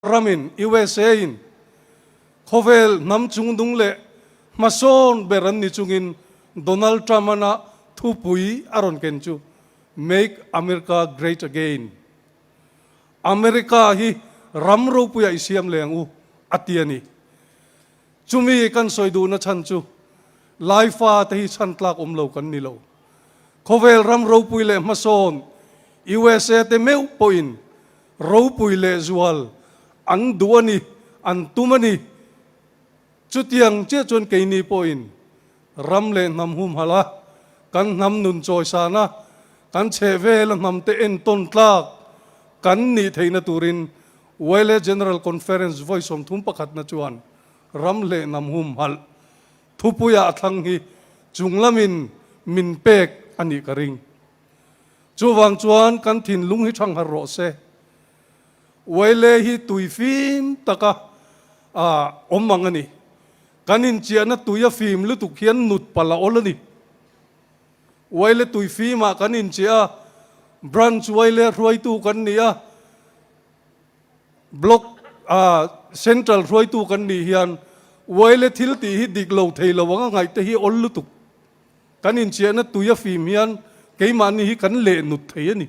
ramin USA in khovel nam chung dung le mason beran ni chungin Donald Trump ana thupui aron kenchu make America great again. America hi ramro puya isiam lengu atiani chumi kan soidu na chanchu laifa te hi chantlak omlo kan nilo khovel ramro puile mason USA te meu poin ro puile zual ang duani an tumani chutiang che chon keini poin ramle nam hum hala kan nam nun choi sana kan cheve la nam te en ton tlak kan ni theina turin wele general conference voice om thum pakhat na chuan ramle nam hum hal thupuya thang hi chunglamin min pek ani karing chuwang chuan kan thin lung hi thang har ro se wele hi tuifim taka omangani kanin chiana tuya film lu tukhian nut pala olani wele tuifima kanin chia branch wele roi tu kan nia block central roi tu kan ni hian wele thil ti hi diklo theilo wanga ngai te hi ol lutuk kanin chiana tuya film hian keimani hi kan le nut theiani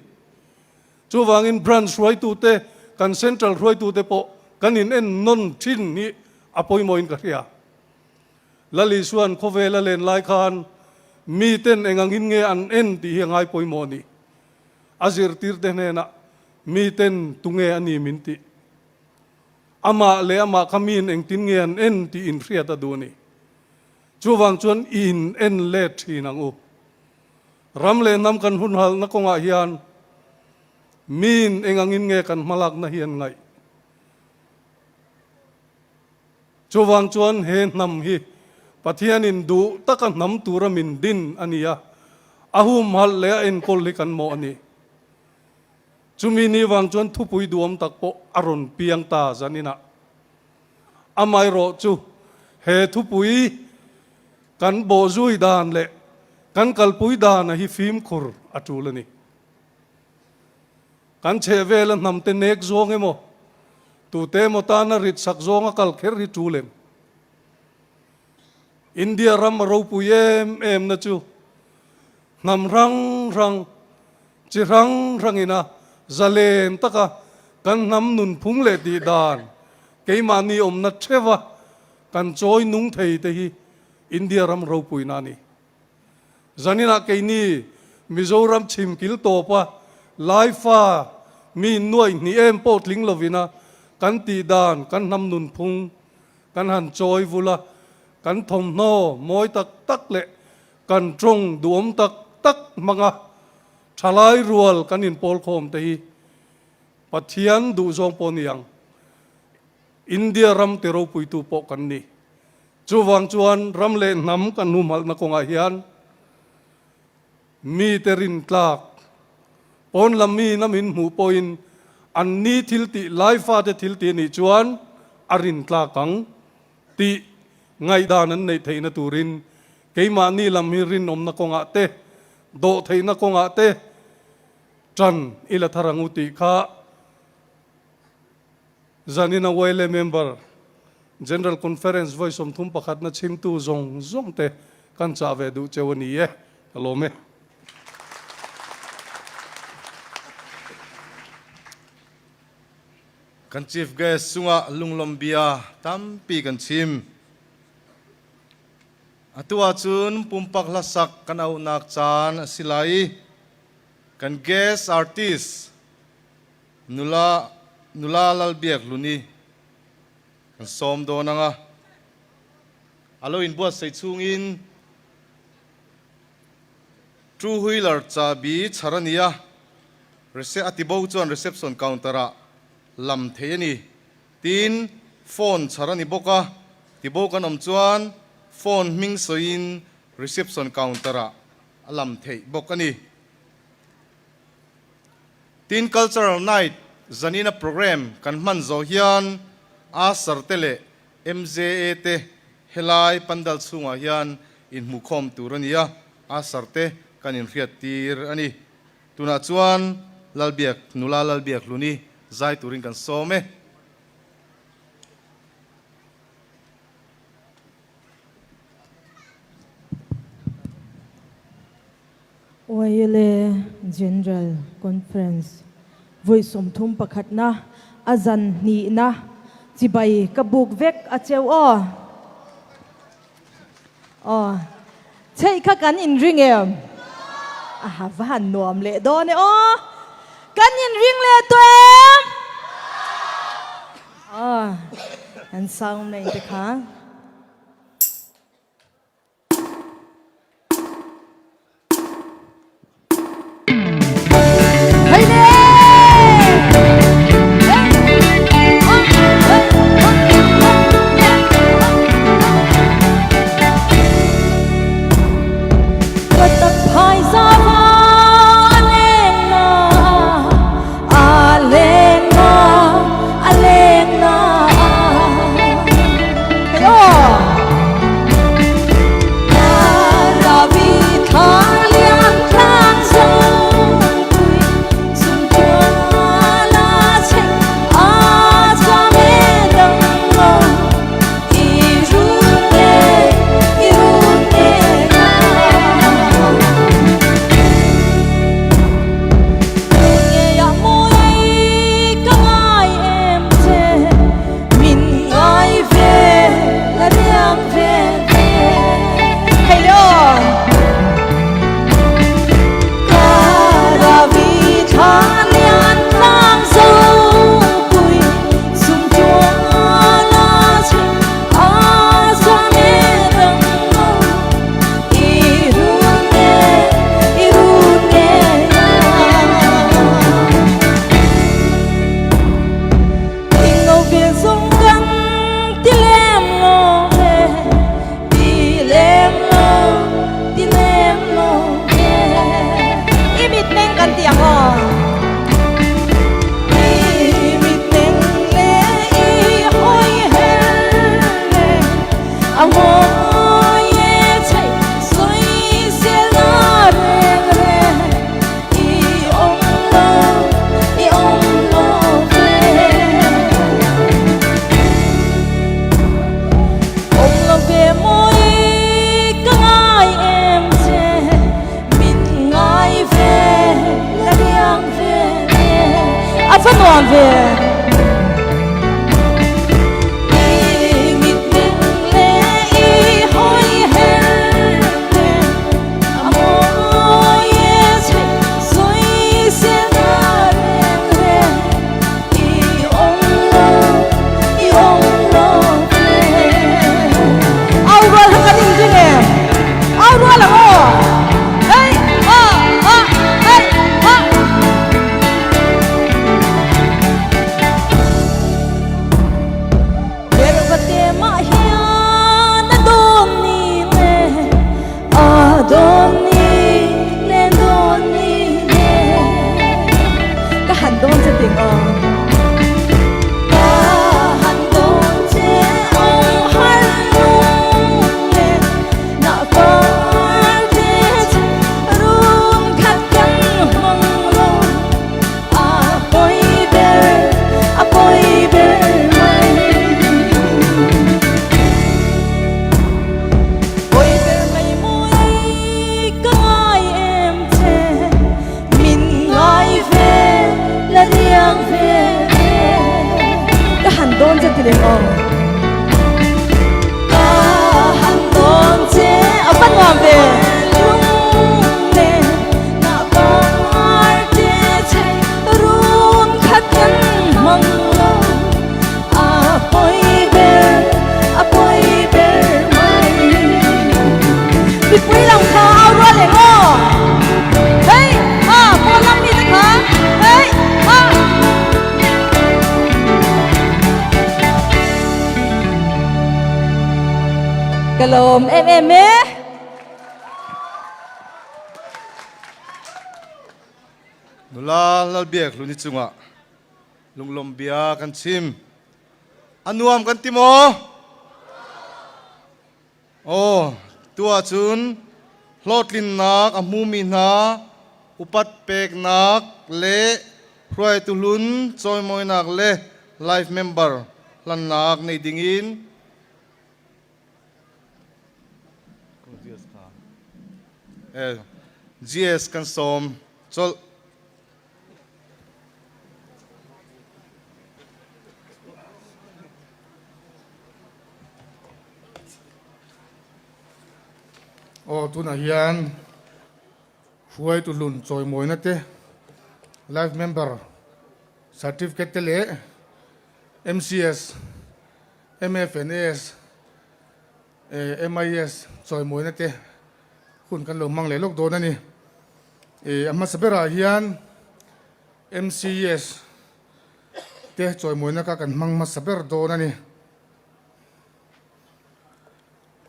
chuwangin branch roi tu te kan central roi tu te po kanin en non thin ni apoi moin ka ria lali suan khovela len lai khan mi ten engangin nge an en ti hiangai poi mo ni azir tir te na mi ten tunge ani minti ama le ama kamin eng tin nge an en ti in ria ta du ni chuwang chuan in en le thinang u ramle nam kan hun hal na konga hian min engangin nge kan malak na hian ngai chuwang chuan he nam hi pathian in du takan nam tura min din ania ahum hal le en kol kan mo ani chumi ni wang chuan thupui duam takpo aron piang ta zanina amai ro chu he thupui kan bo zui dan le kan kalpui dan hi phim khur atulani kan chevela nam te nek zong emo tu te motana rit sak zonga kal kher ri tulem India ram ro puyem em na chu nam rang rang chi rang ina zalem taka kan nam nun phung le ti dan keimani om na thewa kan choi nung thei te hi India ram ro puina ni zanina keini Mizoram chim kil to pa laifa mi nuai ni em pot ling lovina kan ti dan kan nam nun phung kan han choi vula kan thom no moi tak tak le kan trong duom tak tak manga thalai rual kan in pol khom te hi pathian du zong poniang India ram te ro pui tu po kan ni chuwang chuan ram le nam kan nu mal na konga hian mi terin tlak pon lam mi namin mu poin an ni thil ti laifa te thil ti ni chuan arin tlakang ti ngai danan nei theina turin keima ni lam hi rin om na konga te do theina konga te tran ila tharangu ti kha zanina wele member general conference voice om thum pakhat na chim tu zong te kan cha ve du chewani ye alome kan chief guest sunga lunglombia tampi kan chim atua chun pumpak lasak kan au nak chan silai kan guest artist nula lalbiak luni kan som do nanga alo in buat sei chungin two wheeler cha bi charania atibo chuan reception countera lam theyani tin phone charani boka tibo kan om chuan phone ming soin reception countera alam thei bokani tin cultural night zanina program kan man zo hian a sartele MJA te helai pandal chunga hian in mukhom turania a sarte kan in riat tir ani tuna chuan lalbiak nula lalbiak luni zai turing kan some Oile General Conference Voi som thum pakhat na azan ni na chibai kabuk vek acheu o chei kha kan in ring em a van nuam le do ne kan in ring le to em an sound nei te kha Kalom em nula lalbiak luni chunga lunglom bia kan chim anuam kan timo tua chun hlotlin nak amumi na upat pek nak le hruai tulun choi moi nak le life member lan nak nei dingin GS กันสมจล โอ้ตุนอาเฮียนช่วยตุลุนจอยมวยนั่นเต้ life member certificate เล่ MCS MFNS MIS จอยมวยนั่นเต้คุณกันลงมังเลยลูกโดนนั่นนี่อามาสเปราเฮียน MCS เต้จอยมวยนั่นกันมังมาสเปรโดนนั่นนี่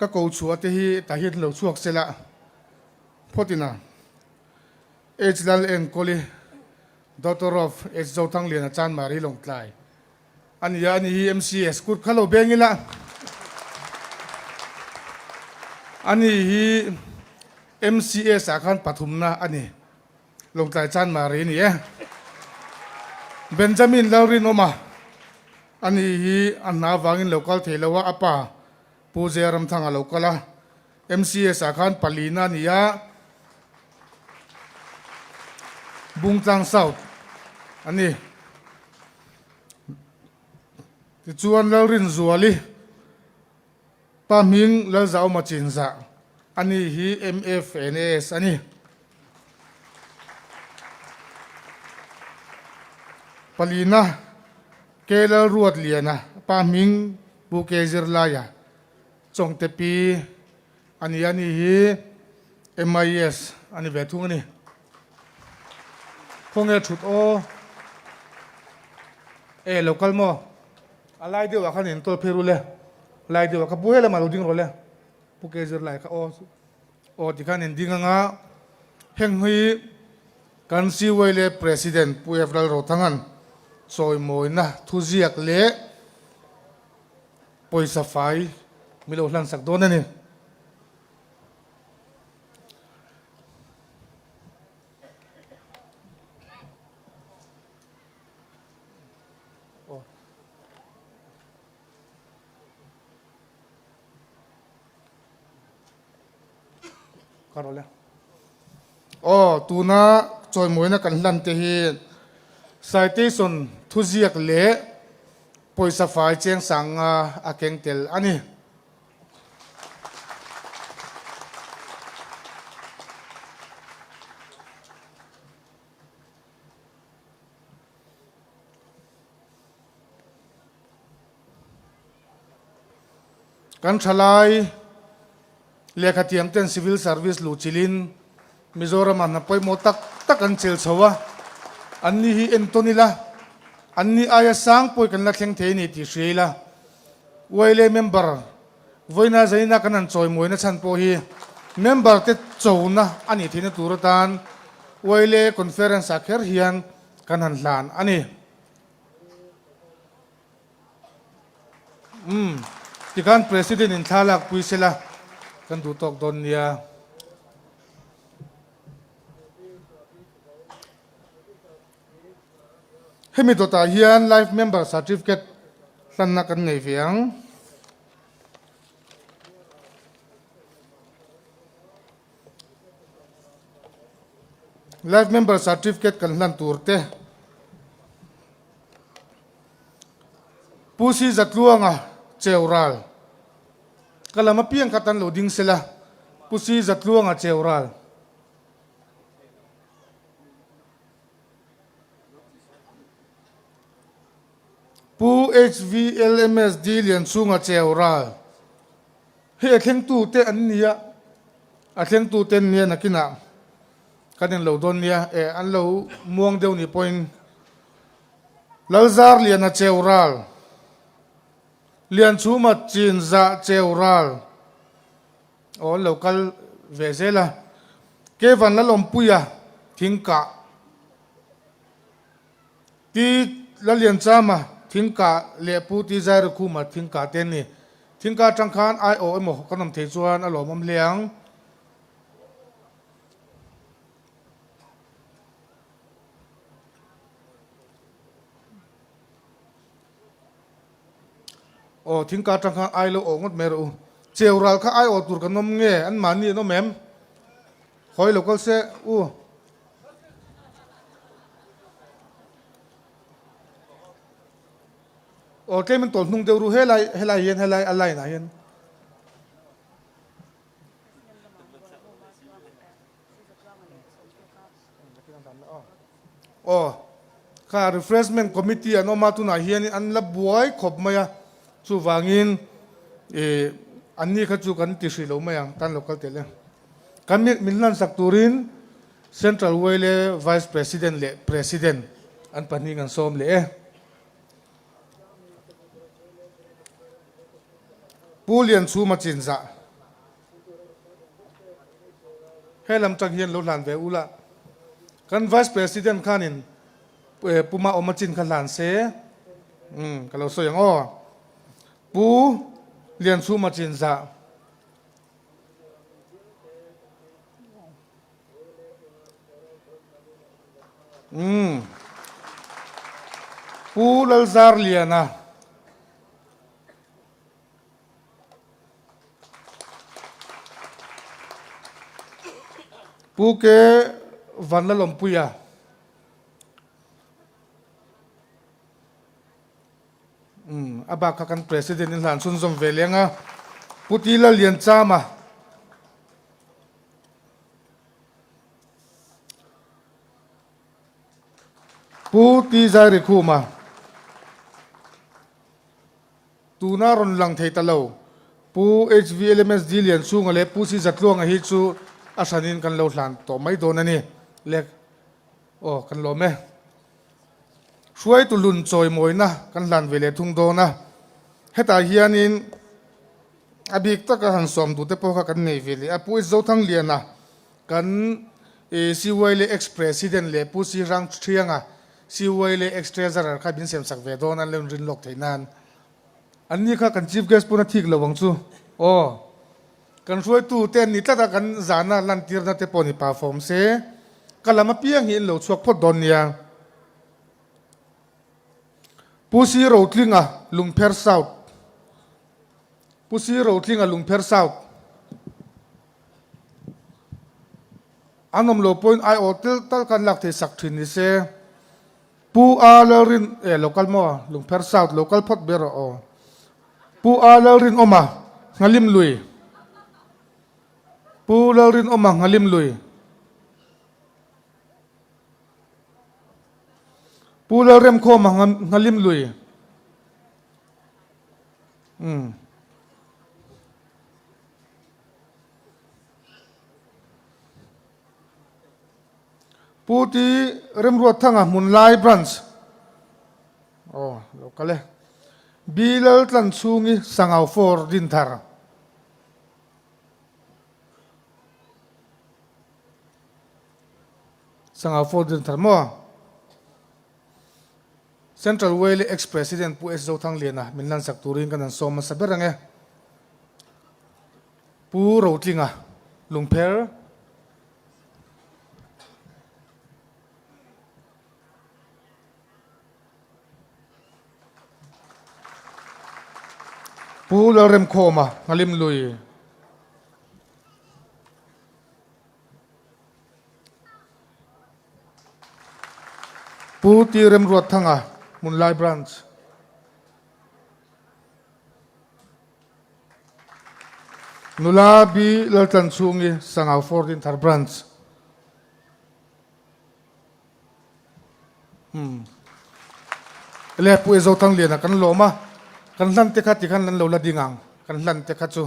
ก็กูชัวที่ตาหินเหลวชวกเสละพอดีนะเอจลัลเอ็นโคลีด็อกเตอร์ออฟเอจเจ้าทั้งเรียนอาจารย์มารีลงไกลอันนี้ MCS กุดขลุ่มเบงิละอันนี้ MCS อาคารปฐุมนะอันนี้ลงไกลอาจารย์มารีนี่เบนจามินลาวรินอมาอันนี้อันนาวางินโลกาลเทลวะอปาปูเจรมทางอโลกาลา MCS อาคารปาลีนานี่ยบุงจังเซาอันนี้ที่จวนลาวรินจัวลีปามิงลาวจะเอามาจินซะอันนี้ MFNS อันนี้ปาลีนาเกลรวดเลียนะปามิงบุเกจิรลายาจงเตปีอันนี้MIS อันนี้เวทุงนี่คงจะชุดโอlocal มั้งอะไรเดียวกับขันเห็นตัวเพรุเลยอะไรเดียวกับบุเฮลมาดูดิ้งโรเลยบุเกจิรลายก็โอที่ขันเห็นดิ้งง่ะเฮงฮีกันซีไวเล president ปุยเอฟรัลโรทั้งนั้นซอยมวยนะทุเจียกเละปอยสฟายมิโลหลังสักโดนนั่นนี่ก็รอแล้วตูน่าจอยมวยนะกันลันเตฮีไซเตสันทุเจียกเละปอยสฟายเจียงสังอาเกงเตลอันนี้กันฉลายเลขาธิการเต้น Civil Service ลูจิลินมิโซรามันนะไปหมดตักกันเชลชาวะอันนี้เอ็นตัวนี้ละอันนี้อายะสังปอยกันละเข่งเทนี่ที่เสียละไว้เลยเมมเบอร์ไว้น่าจะน่ากันนั่นจอยมวยนะฉันพอฮีเมมเบอร์เต็โจนะอันนี้ที่นี่ตัวตันไว้เลยคอนเฟอเรนซ์สักเฮียนกันหันหลานอันนี้ที่การ President อินทาลักปุยเสละกันดูตกโดนเนี่ยให้มีตัวตาเฮียน Life Member Certificate สันนักกันในเฟียงLife Member Certificate กันลันตัวเตะผู้ซีจัดล่วงเจวรัลก็เลยมาเพียงขัดตันโหลดิ้งเสละผู้ซีจัดล่วงเจวรัลผู้ HVLMSD เรียนสูงเจวรัลเฮ้ยเข่งตู้เตอันนี้เข่งตู้เต้นเนี่ยนักกินกันยังโหลดนเนี่ยอันโหลม่วงเดียวนี่พอยลาซาร์เรียนเจวรัลเรียนชูมาจีนจะเจวรัลlocal เวเซล่ะเกวันละลมปุยทิ้งกะที่ละเรียนจามาทิ้งกะเลี้ยผู้ที่ใจรักคู่มาทิ้งกะเต้นนี่ทิ้งกะจังคานIOMก็นำเทจวนอารมณ์เลี้ยงทิ้งการจังคังไอโลงดเมรูเจวรัลข้าไอตุรกันนมเงอันมันนี่น้องแมม ขอให้ local เสอู้โอเคมันตนนุ่งเดียวรู้เฮลัยเย็นเฮลัยอะไรนะเย็นโอ้ข้า refreshment committee อันออกมาตุนเฮียนอันละบวยขบมาyaชูวางินอันนี้เขาจูกันติสิโลมายังตัน local เตเลยกันมิลลันสักตูริน Central Way เลย Vice President เลย President อันปนีกันส้มเลยผู้เรียนสูมาจินซะให้ลำจังเฮียนลดหลานเวอุละกัน Vice President ข้านินปูมาออกมาจินขันหลานเสกันเราสวยอย่างอ้อผู้เรียนสูมาจินซะผู้ลัลซาร์เลียนะผู้เกวันละลมปุยะอาบากกัน President นิลานซุนซอมเวลียงะผู้ที่ละเลียนจ้ามาผู้ที่ใจริคูมาตูน่ารอนลังเทตะเลวผู้ HVLMS ดีเลียนซูงอะไรผู้ที่จัดลวงฮิตซูอาศัยนินกันเลวหลานต่อไม่โดนนั่นนี่เล็กโอ้กันโลไหมช่วยตุลุนจอยมวยนะกันหลานเวเลทุ่งโดนะให้ตาเฮียนินอบิกตะกันสอมดูแต่พวกกันในเวลีอาผู้เจ้าทั้งเลียนนะกันซีไวเลเอ็กซ์เพรสซิเดนเลผู้ซีรังเชียงอ่ะซีไวเลเอ็กซ์เทรซาร์ข้าบินเสียมสักเวโดนั่นเรื่องรินลกไทยนานอันนี้ข้ากันจีฟเกสปุ่นทิกระวังซูโอ้กันช่วยตู้เต้นนี่ถ้ากันจานาลันตีร์นัตเตปอนิปาฟอร์มเซกันละมาเพียงเห็นเหล่าชวกพอดอนเนี่ยผู้ซีโรทลิงอ่ะลุงเพอร์ซาวผู้ซีโรทลิงอ่ะลุงเพอร์ซาวอันนั้นโลปอยน์ไอโอเทลตั้งกันหลักที่สักทีนี่เซผู้อาเลรินlocal มั่วลุงเพอร์ซาว local พอดเบรอผู้อาเลรินออกมางัลิมลุยผู้เลรินออกมางัลิมลุยผู้เลเรมโคมางัลิมลุยผู้ที่เริ่มรวดทั้งมุนไลบรันส์โอ้ลูกเลยบิลล์ตันซูงิสังเอาฟอร์ดินทาร์สังเอาฟอร์ดินทาร์มั่วเซ็นทรัลเวลเอ็กซ์เพรสซิเดนต์ผู้เอสโซทั้งเลียนะมินลันสักตูรินกันนั่นโซมาสับเรื่องไงผู้โรติงอ่ะลุงเพอร์ผู้เลเรมโคมางัลิมลุยผู้ที่เริ่มรวดทั้งมุนไลบรันส์นุลาบีเลตันซูงิสังเอาฟอร์ดินทาร์บรันส์เล่ผู้เอโซทั้งเลียนกันโลมากันลันเตคัดที่กันลันโลลาดิงังกันลันเตคัดซู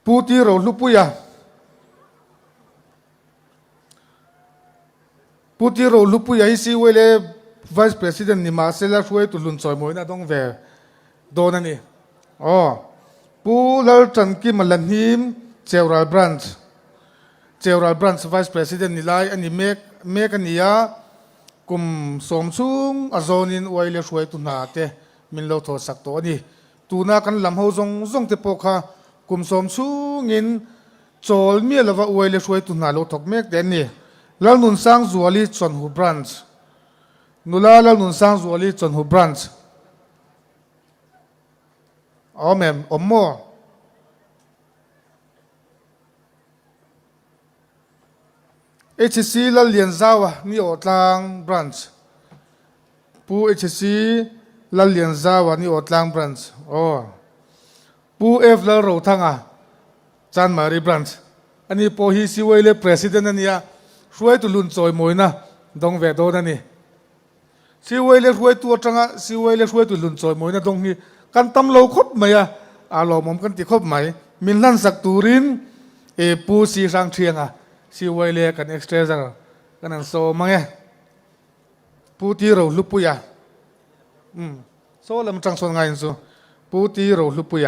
ผู้ที่เราลุปุยาผู้ที่เราลุปุยาฮิซิเวเล Vice President นี่มาเซลช่วยตุลุนซอยมวยนะต้องเวโดนนั่นนี่อ๋อผู้เลจันกิมลันฮิมเจอรัลบรันส์Vice President นี่ไลอันนี้เมกันนี่ยากุมสมซุงอาโซนินไว้เลช่วยตุนาเตมินโลโทสักตัวนี่ตูนากันลำเฮาซงเตปกฮะกุมสมซุงินโจลเมียลว่าไว้เลช่วยตุนาโลทกเมกเดนนี่แล้วนุนสร้างจัวลีจนหูบรันส์นุลาแล้วนุนสร้างจัวลีจนหูบรันส์อ๋อแม่อมโม HC ลเลียนซาวะนี่อดลางบรันช์ปู HC ลเลียนซาวะนี่อดลางบรันช์โอ้ปูเอฟลเราทั้งจันมารีบรันช์อันนี้พอฮีซีไว้เลยประธานนี่ช่วยตุลุนซอยมวยนะดงเวโดนั่นนี่ซีไว้เลยช่วยตัวจังซีไว้เลยช่วยตุลุนซอยมวยนะดงนี้กันตำเราคบไหมอาลอมกันติคบไหมมินลันสักตูรินปูซีสังเชียงซีไว้เลยกันเอ็กซ์เทรเซอร์กันนั่นโซมังปูตีเราลุปุยโซลำจังสนไงน์ซูปูตีเราลุปุย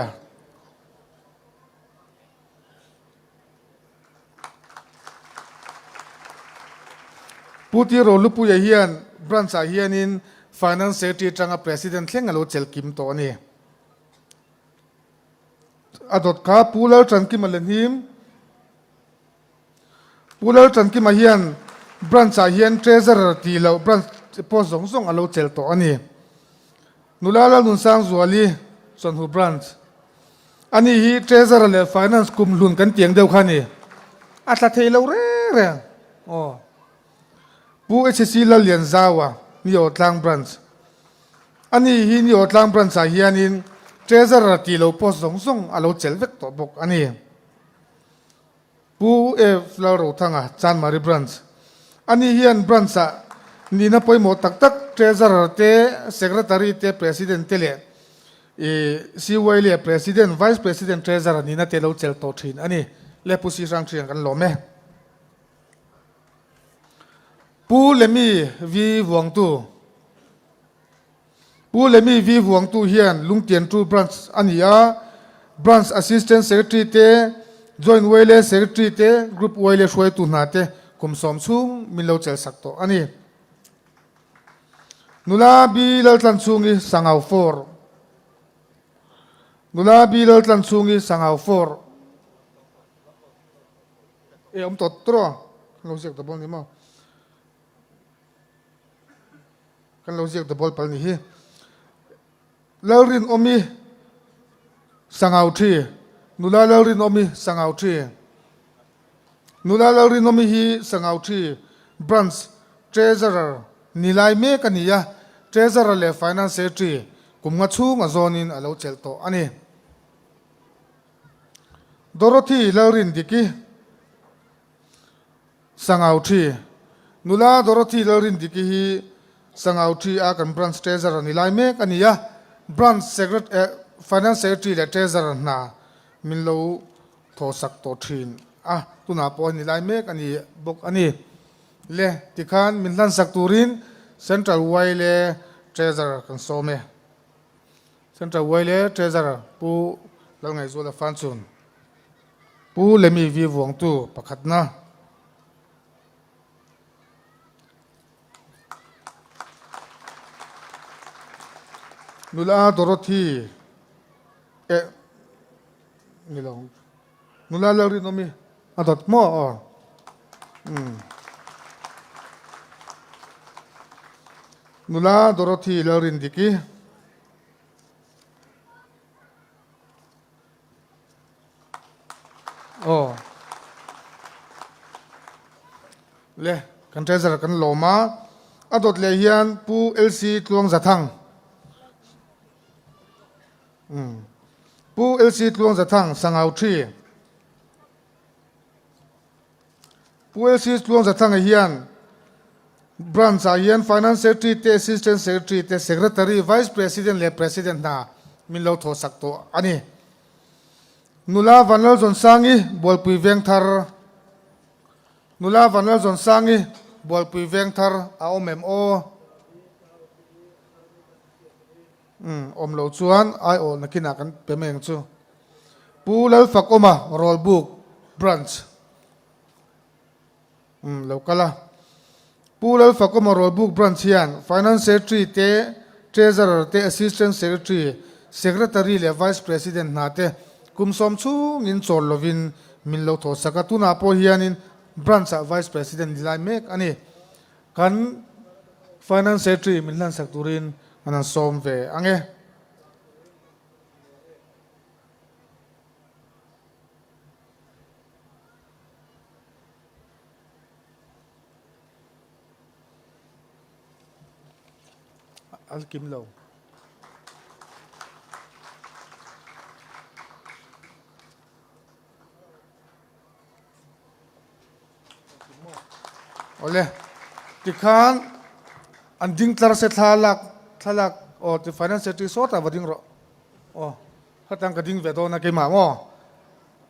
ปูตีเราลุปุยเฮียนบรันซาเฮียนิน finance secretary จังประธานเข่งเราเจลกิมตัวนี้อดข้าปูเลอจันกิมาเลนิมปูเลอจันกิมาเฮียนบรันซาเฮียนเทรเซอร์ตีเราบรันพอส่งเราเจลตัวนี้นุลาลานุนสังจวลีส่วนหูบรันซ์อันนี้ฮีเทรเซอร์เลย finance กุมลุนกันเตียงเดียวกันนี่อัตราเทเราเร่โอ้ปูเอชซีลเลียนซาวะนี่อดลางบรันซ์อันนี้ฮีนี่อดลางบรันซ์เฮียนินเทรเซอร์ตีเราพอส่งเราเจลเวกตัวบกอันนี้ปูเอฟลาโรทั้งจันมารีบรันซ์อันนี้เฮียนบรันซ์นี่นะพอยหมดตักเทรเซอร์เตเซกเรตารีเตประธานเตเลซีไวเล่ประธานไวส์ประธานเทรเซอร์นี่นะเตเราเจลตัวทินอันนี้เล่ผู้ซีสังเชียงกันหล่อไหมปูเลมีวีหวงตูปูเลมีวีหวงตูเฮียนลุงเตียนตูบรันซ์อันนี้บรันซ์แอสซิสแตนต์เซกเรตารีเตจอยน์ไวเล่เซกเรตารีเตกรุ๊ปไวเล่ช่วยตูนาเตคุมสมซุงมินเราเจลสักตัวอันนี้นุลาบีลตันซุงสังเอาฟอร์นุลาบีลตันซุงสังเอาฟอร์ตดตรอเราเสียกตะบอลนี่มั้งกันเราเสียกตะบอลไปนี่เราเรียนอมีสังเอาทีนุลาเราเรียนอมีสังเอาทีนุลาเราเรียนอมีฮีสังเอาทีบรันซ์เทรเซอร์นิลายเมกันนี่เทรเซอร์เลฟินแลนซ์เซตรีกุมงัดชูงาโซนินอาเราเจลโตอันนี้ดอโรธีลารินดิกีสังเอาทีนุลาดอโรธีลารินดิกีฮีสังเอาทีอากันบรันซ์เทรเซอร์นิลายเมกันนี่บรันซ์เซกเรตฟินแลนซ์เซตรีเลเทรเซอร์น่ะมินโลโทสักโตทินตุนาปอนิลายเมกันนี่บกอันนี้เล่ติคานมินลันสักตูรินเซ็นทรัลไวเล่เทรเซอร์กันโซเมเซ็นทรัลไวเล่เทรเซอร์ปูแล้วไงส่วนฟันซุนปูเลมีวีวงตูประคัดนะนุลาดอโรธีนี่เรานุลาลารินอมีตัดหม้อนุลาดอโรธีลารินดิกีเล่กันเทเซอร์กันโลมาอดเลเฮียนปูเอลซีตวงจัทังปูเอลซีตวงจัทังสังเอาทีปูเอลซีตวงจัทังเฮียนบรันซ์เฮียน finance secretary เต assistant secretary เต secretary vice president และ president น่ะมินเราโทรสักตัวอันนี้นุลาวันเลจนสังอีบอลปุยเวียงทาร์นุลาวันเลจนสังอีบอลปุยเวียงทาร์เอาเมมโออมโลชวนไอโอนักกินักกันเป็นเมงจูปูเลฝักอมาโรลบุกบรันซ์แล้วก็ละปูเลฝักอมาโรลบุกบรันซ์ยัน finance secretary เต treasurer เต assistant secretary secretary และ vice president นาเตกุมสมชูงินโซลวินมินโลโทสกัตุนาโพฮิยานินบรันซ์ vice president ดิไลเมกอันนี้กัน finance secretary มินลันสักตุรินอันนั้นส่งเวอังเง al kim lo ole ti khan an ding tlar se thalak o ti finance secretary sort a wading ro o hatang ka ding ve do na ke ma ngo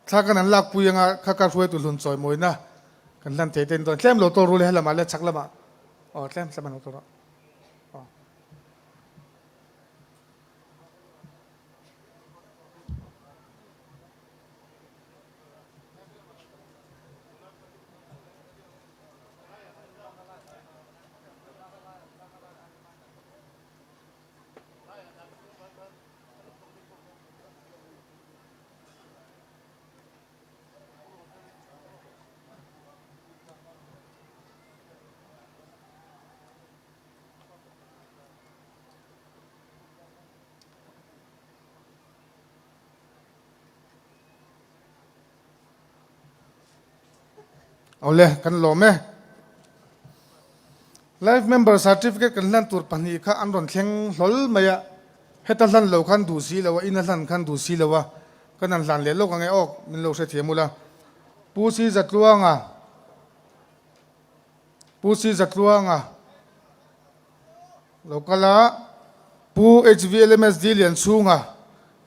tha kan an lak puyanga kha ka ruai tu lun choi moina kan lan te ten don tlem lo to ru le hala ma le chak lama o tlem saman to roเอาเลยกันหล่อไหม life member certificate กันลั่นตัวปันนี้ข้าอันรอนเชียงหลอไหมอะให้ตัดลั่นเหล่าขันดูสีแล้วว่าอินลั่นขันดูสีแล้วว่าก็นั่นลั่นเลี้ยโลกไงออกมันโลกเสียมูละผู้ซีจัดลวงอ่ะผู้ซีจัดลวงอ่ะโลกละผู้ HVLMS ดีเลียนสูงอ่ะ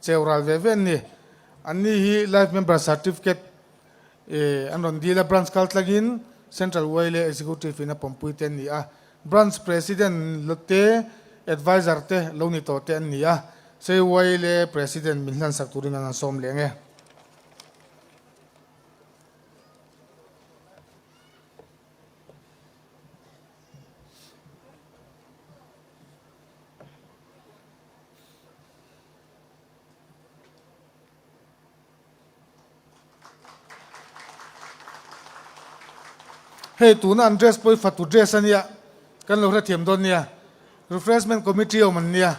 เจ้าราลเวเวนนี่อันนี้ life member certificateอันนั้นดีละ branch คัลต์กิน central wile executive นะผมพูดเต็นนี่branch president ลุเต advisor เตลงนี่ตัวเต็นนี่เซวile president มิลันสักตุรินันสมเลงเฮ้ยตูนั่น dress ไปฟัดตู dress อันเนี้ยกันเราเทียมตอนเนี้ย refreshment committee เอามันเนี้ย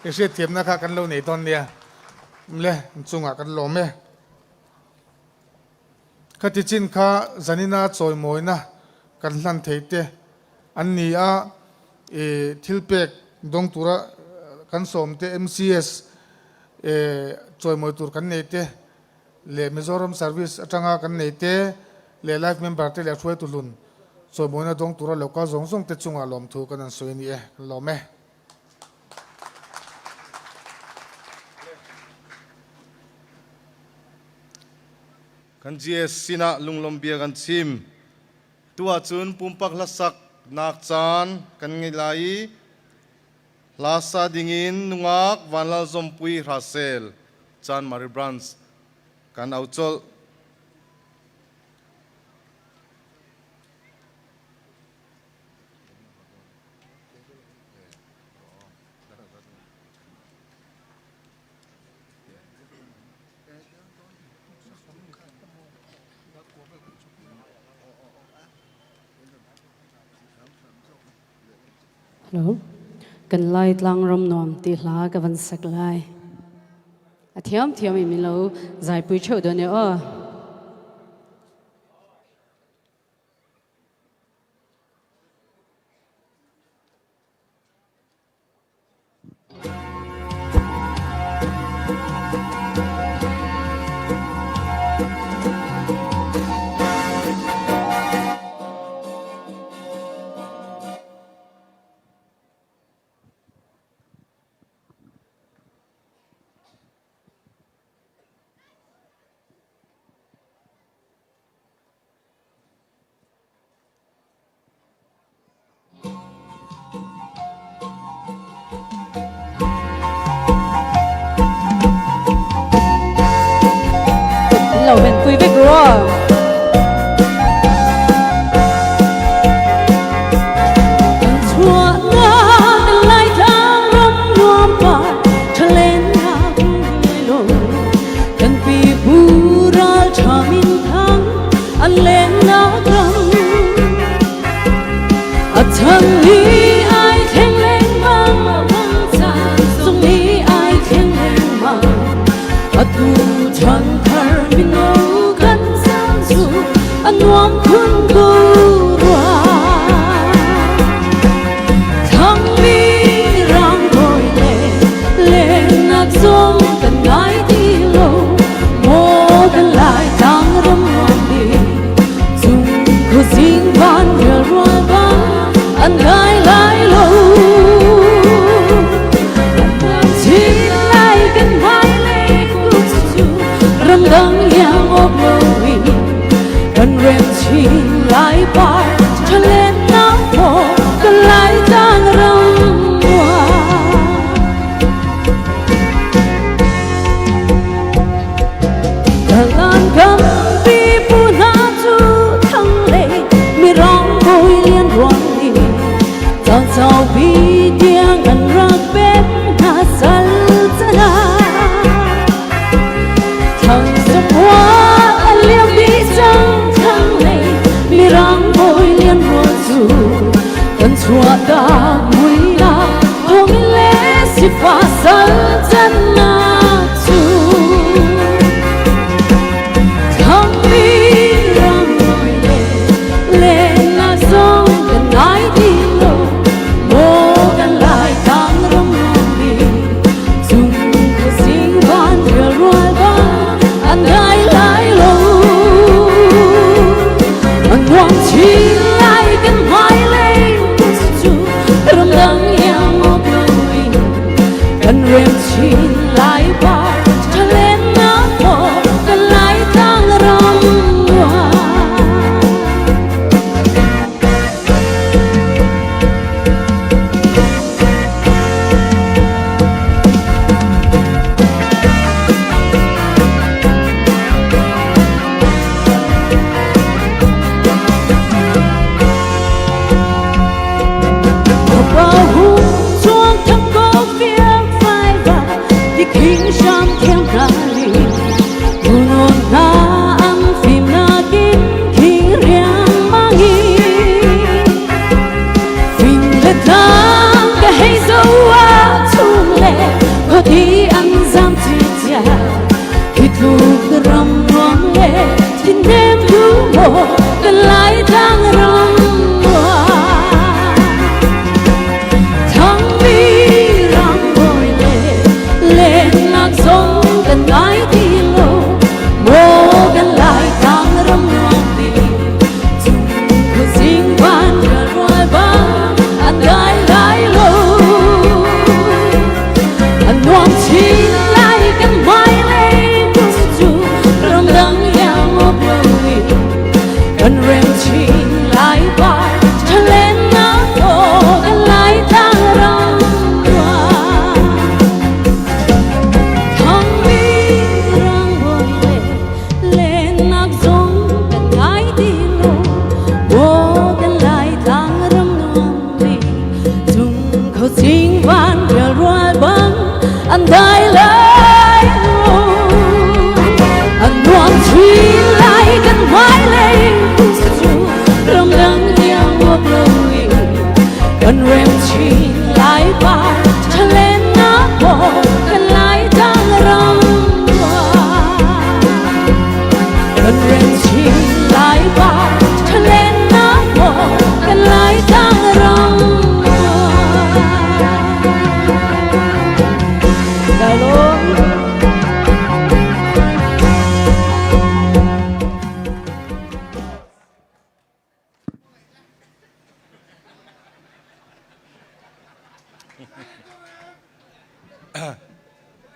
เอเชียเทียมนะครับกันเราในตอนเนี้ยมันเลยจุงอ่ะกันหล่อไหมข้าที่จินข้าจันนินาจอยมวยนะกันลันเทเตอันนี้ทิลเป็กดงตุระกันสมเต MCS จอยมวยตุรกันเนเตเลมิโซรัม service จังหวะกันเนเตle life member te le chwe tu lun so moina dong tura lo ka zong zong te chunga lom thu kan an soi ni lo me kan GS sina lunglom bia kan chim tua chun pumpak lasak nak chan kan ngi lai lasa dingin nungak vanlal zompui rasel chan mari branch kan auchol Hello, kan lai tlang rom nom ti hla ka van sak lai. A thiam mi lo zai pui chho do ne o. Lâu bên vui vẻ rồi. Thăng mi ra sông cần ngái đi lâu mô cần lại đang râm hoàng đi dùng cô dính van nhờ roa băng anh gái lại lâu chỉ lại cần vai lê cút chu râm đắng yang ốp lâu cần rem chi lại bar cho lên nắng mồ cần lại đang râm hoa Lan cầm vì phụ na chu thăng lệ mi rong bôi liên hoàng đi chào chào vì tiếng ăn rắc bên na sal sana thằng sông hoa liêu bí sang thăng lệ mi rong bôi liên hoàng chu cần chua ta mùi na hồng lệ si pha sal sana chu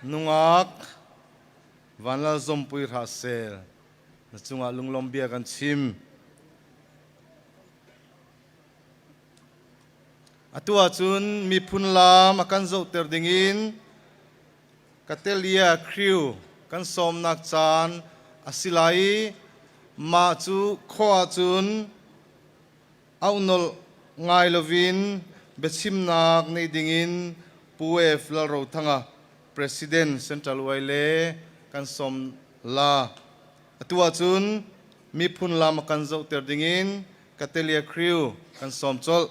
nungak vanla zompui rasel na chunga lunglom bia kan chim atua chun mi phun lam akan zo ter dingin katelia crew kan som nak chan asilai ma chu khoa chun aunol ngai lovin bechim nak nei dingin puwe flal ro thanga President Central Waile kan som la atua chun mi phun lam kan zo ter dingin katelia crew kan som chol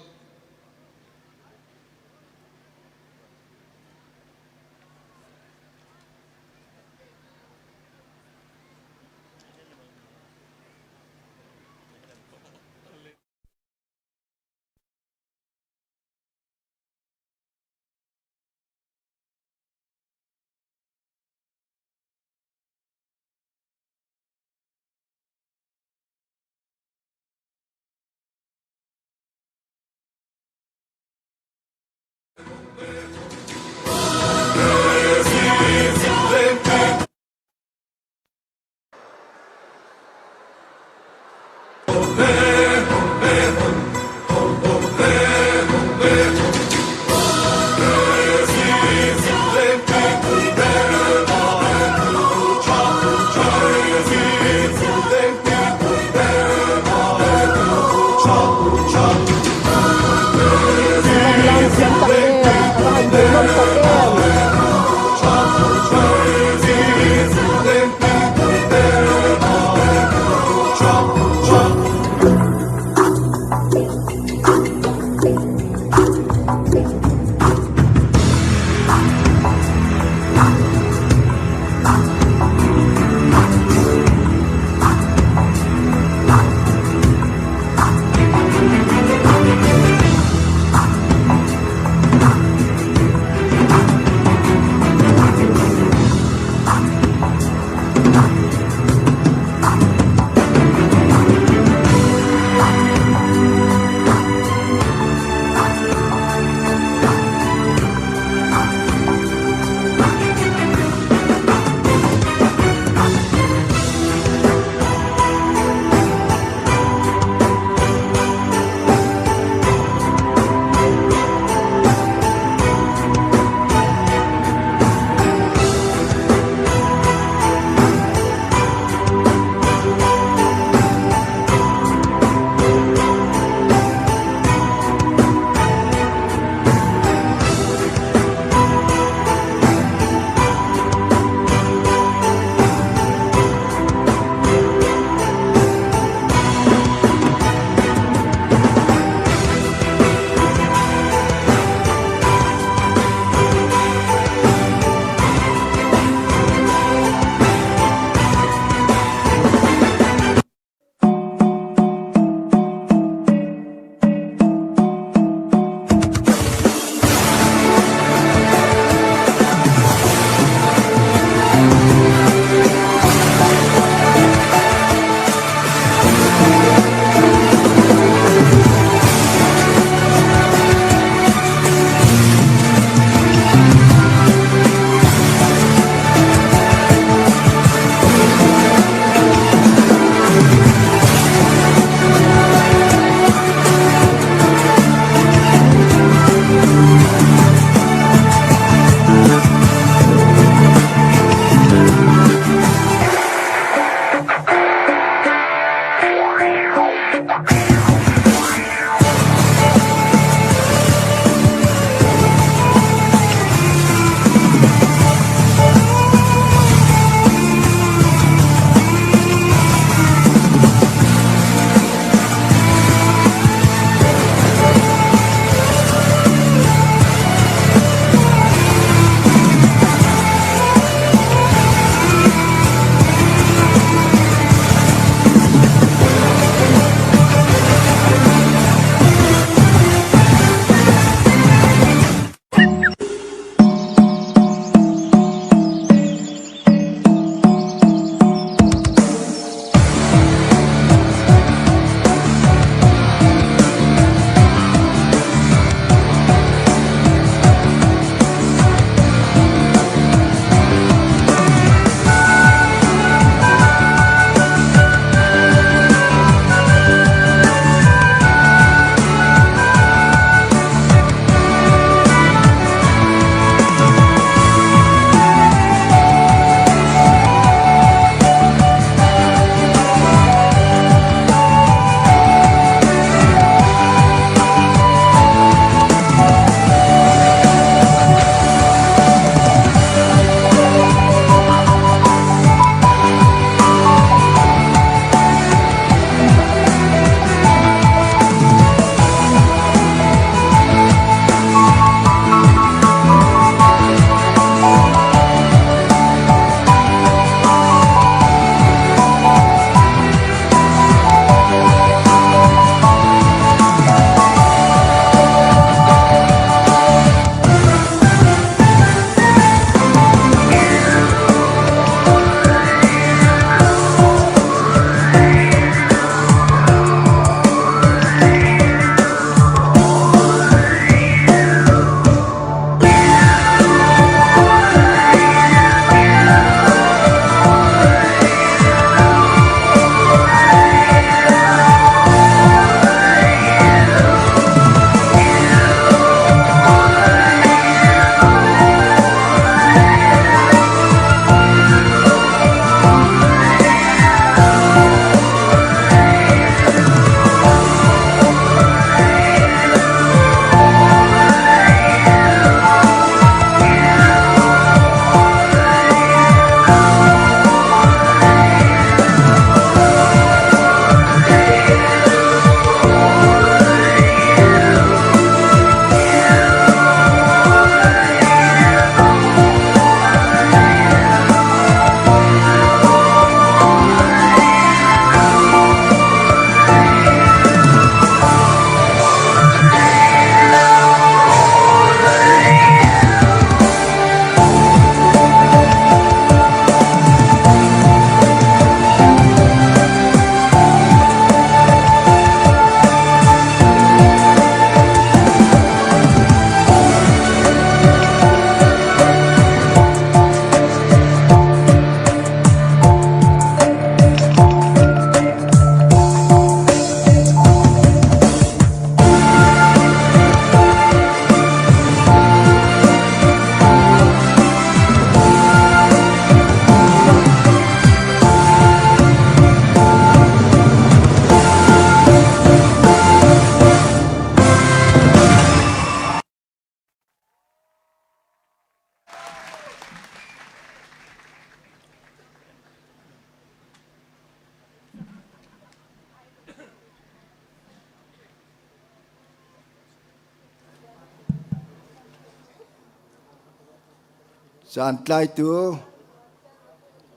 Chan tlai tu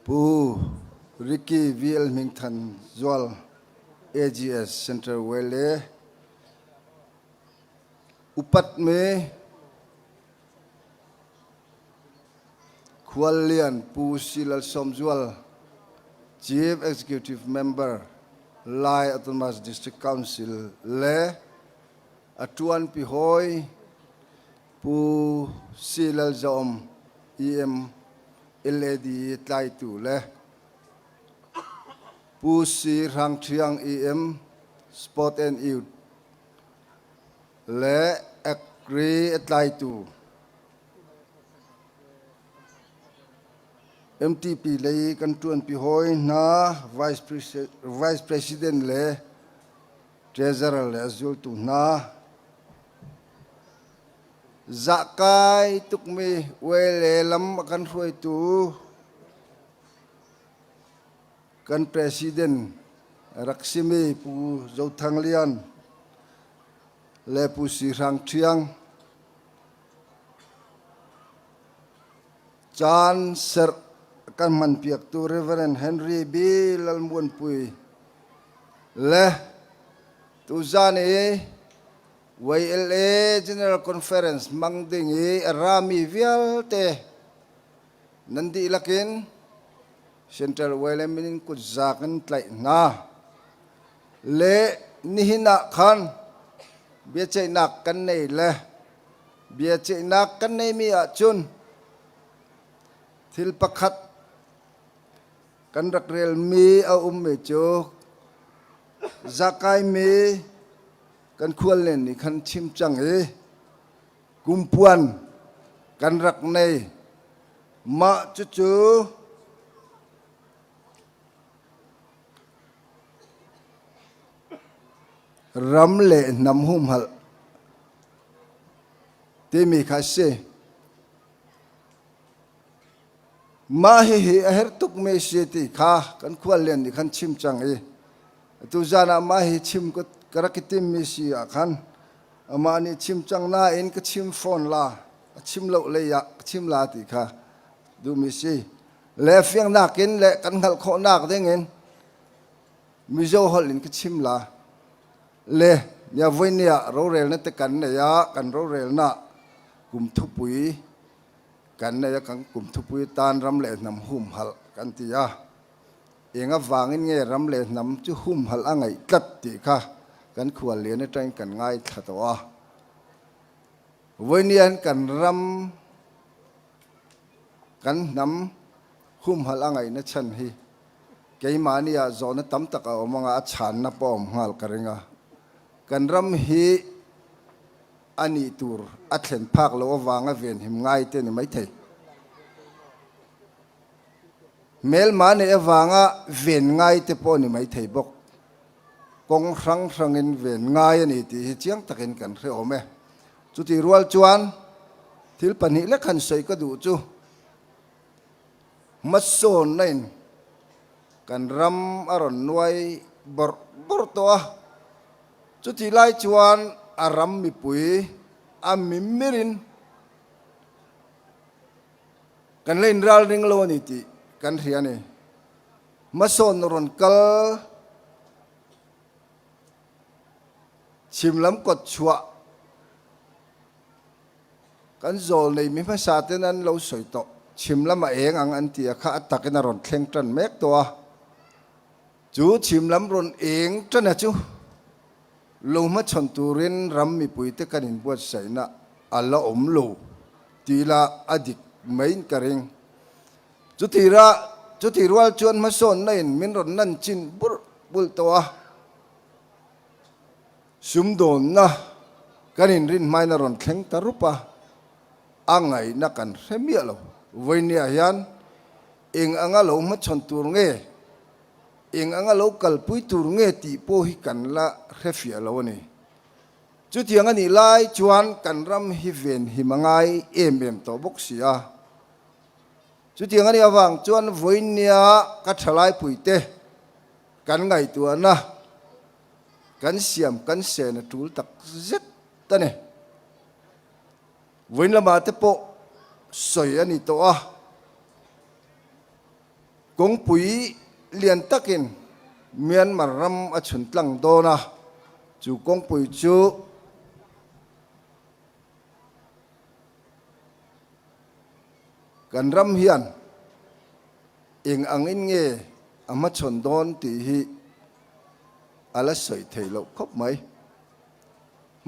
pu Ricky VL Mingthan Zual AGS Center Wele upat me Kualian pu Silal Somzual Chief Executive Member Lai Autonomous District Council le atuan pihoi pu Silal Zom EM LED tlai tu le pu si rang thiang EM Sport and Youth le agree tlai tu MTP le kan tuan pi hoi na Vice President le Treasurer le azul tu na zakai tukmi wele lam kan hoi tu kan President Raksimi pu Zau Thang Lian le pu si rang thiang Chan Ser kan man piak tu Reverend Henry B Lalmuan Pui le tu zani YLA General Conference mangdingi rami vialte nandi lakin Central Wele minin kutzakan tlai na le nihina khan biacai nak kan nei le biacai nak kan nei mi achun thil pakhat kan rak rel mi a me chu zakai mi kan khual len ni khan chim chang e kumpuan kan rak nei ma chu chu ram le nam hum hal te mi kha se ma hi a her tuk me se ti kha kan khwal len ni khan chim chang e tu jana ma hi chim ko karakitim mi si a khan ama ni chim chang na in ka chim phone la chim lo le ya chim la ti kha du mi si le fiang na kin le kan hal kho nak deng en mi zo hol in ka chim la le ya voinia ro rel na te kan ne ya kan ro rel na kum thu pui kan ne ya kan kum thu pui tan ram le nam hum hal kan ti ya enga wangin nge ram le nam chu hum hal angai tlat ti kha kan khual le na train kan ngai thatwa voinian kan ram kan nam hum hal angai na chan hi keimania zona tam taka omanga chan na pom ngal karenga kan ram hi ani tur athen phak lo wanga ven him ngai te ni mai thei mel mane awanga ven ngai te po ni mai thei bok kong rang in ven ngai ani ti chiang takin kan re ome chu ti rual chuan thil pani le khan sei ka du chu mason nain kan ram aron nuai bor to chu ti lai chuan aram mi pui ami mirin kan lein ral ring lo ni ti kan riani mason ron kal chimlam kot chua kan zol nei mi pha sa ten an lo soi to chimlam a eng ang an ti kha takin ron thleng tran mek to chu chimlam ron eng tran chu lo ma chon turin ram mi pui te kanin buat sai na alla om lo tila adik main karing chu ti rual chuan ma son nain min ron nan chin bul to sum don na kanin rin mai na ron thleng tarupa angai na kan remia lo voinia hian eng anga lo ma chon tur nge eng anga lo kal pui tur nge ti po hi kan la refia lo ni chu tiang ani lai chuan kan ram hi ven hi mangai em to bok sia chu tiang ani awang chuan voinia ka thalai pui te kan ngai tu na kan siam kan se na tul tak zet ta ne voin lama te po soi ani to a kong pui lian takin Myanmar ram a chun tlang dona chu kong pui chu kan ram hian eng angin nge ama chon don ti hi ala soi thei lo khop mai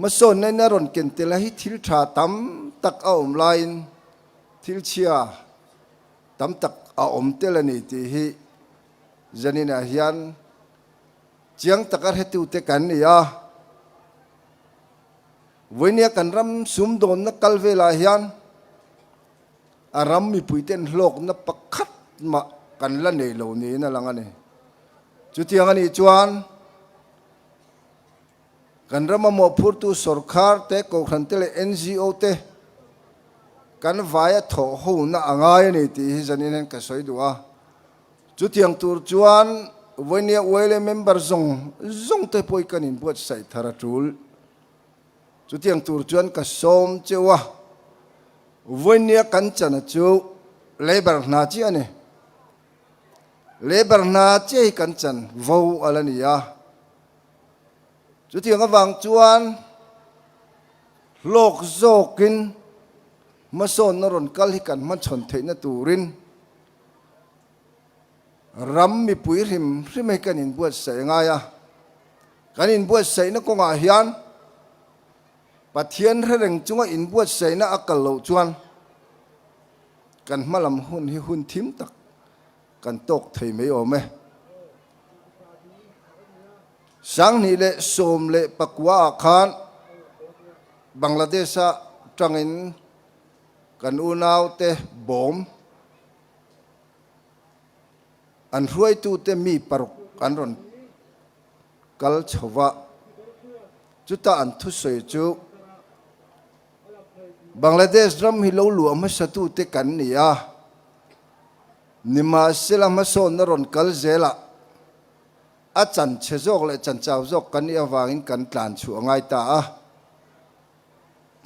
ma son nei na ron ken te la hi thil tha tam tak a om lain thil chia tam tak a om te la ni ti hi janina hian chiang takar hetu te kan ni ya voinia kan ram sum don na kalvela hian aram mi puiten hlok na pakhat ma kan la nei lo ni na lang ani chu tiang ani chuan kan rama mo phur tu sarkar te ko khan te le NGO te kan vaya tho ho na angai ni ti hi janin ka soi duwa chu tiang tur chuan voinia wele member zong te poi kanin buat sai thara tul chu tiang tur chuan ka som chewa voinia kan chana chu labor na chi ane labor na che kan chan vo alania chu tiang awang chuan lok zokin mason naron kal hi kan man chon theina turin ram mi pui rim rimai kanin buat sai ngaya kanin buat sai na ko nga hian pathian reng chunga in buat sai na akal lo chuan kan malam hun hi hun thim tak kan tok thei mai ome sang ni le som le pakwa khan Bangladesh tangin kan unaw te bom an ruai tu te mi paruk kan ron kal chawa chuta an thu soi chu Bangladesh ram hi lo lu ama satu te kan nia nima sela ma son na ron kal zela a chan chezok le chan chaw zok kan ia wangin kan tlan chu angai ta a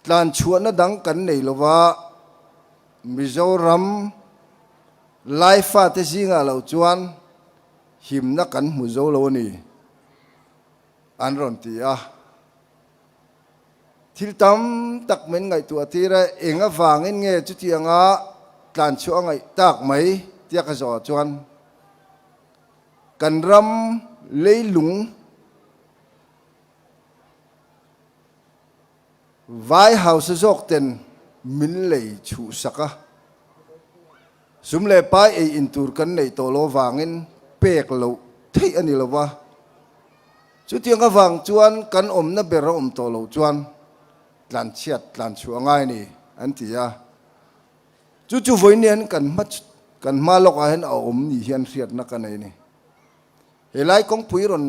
tlan chu na dang kan nei lova Mizoram laifa te zinga lo chuan him na kan mu zo lo ni an ron ti a thil tam tak men ngai tu atira enga wangin nge chu tianga tlan chu angai tak mai tia ka zo chuan kan ram leilung vai house zok ten min lei chu saka sum le pai e in tur kan nei to lo wangin pek lo thei ani lova chu tianga wang chuan kan om na bera om to lo chuan tlan chiat tlan chu angai ni an tia chu voinian kan ma lok a hen a om ni hian riat na kan nei ni helai kong puiron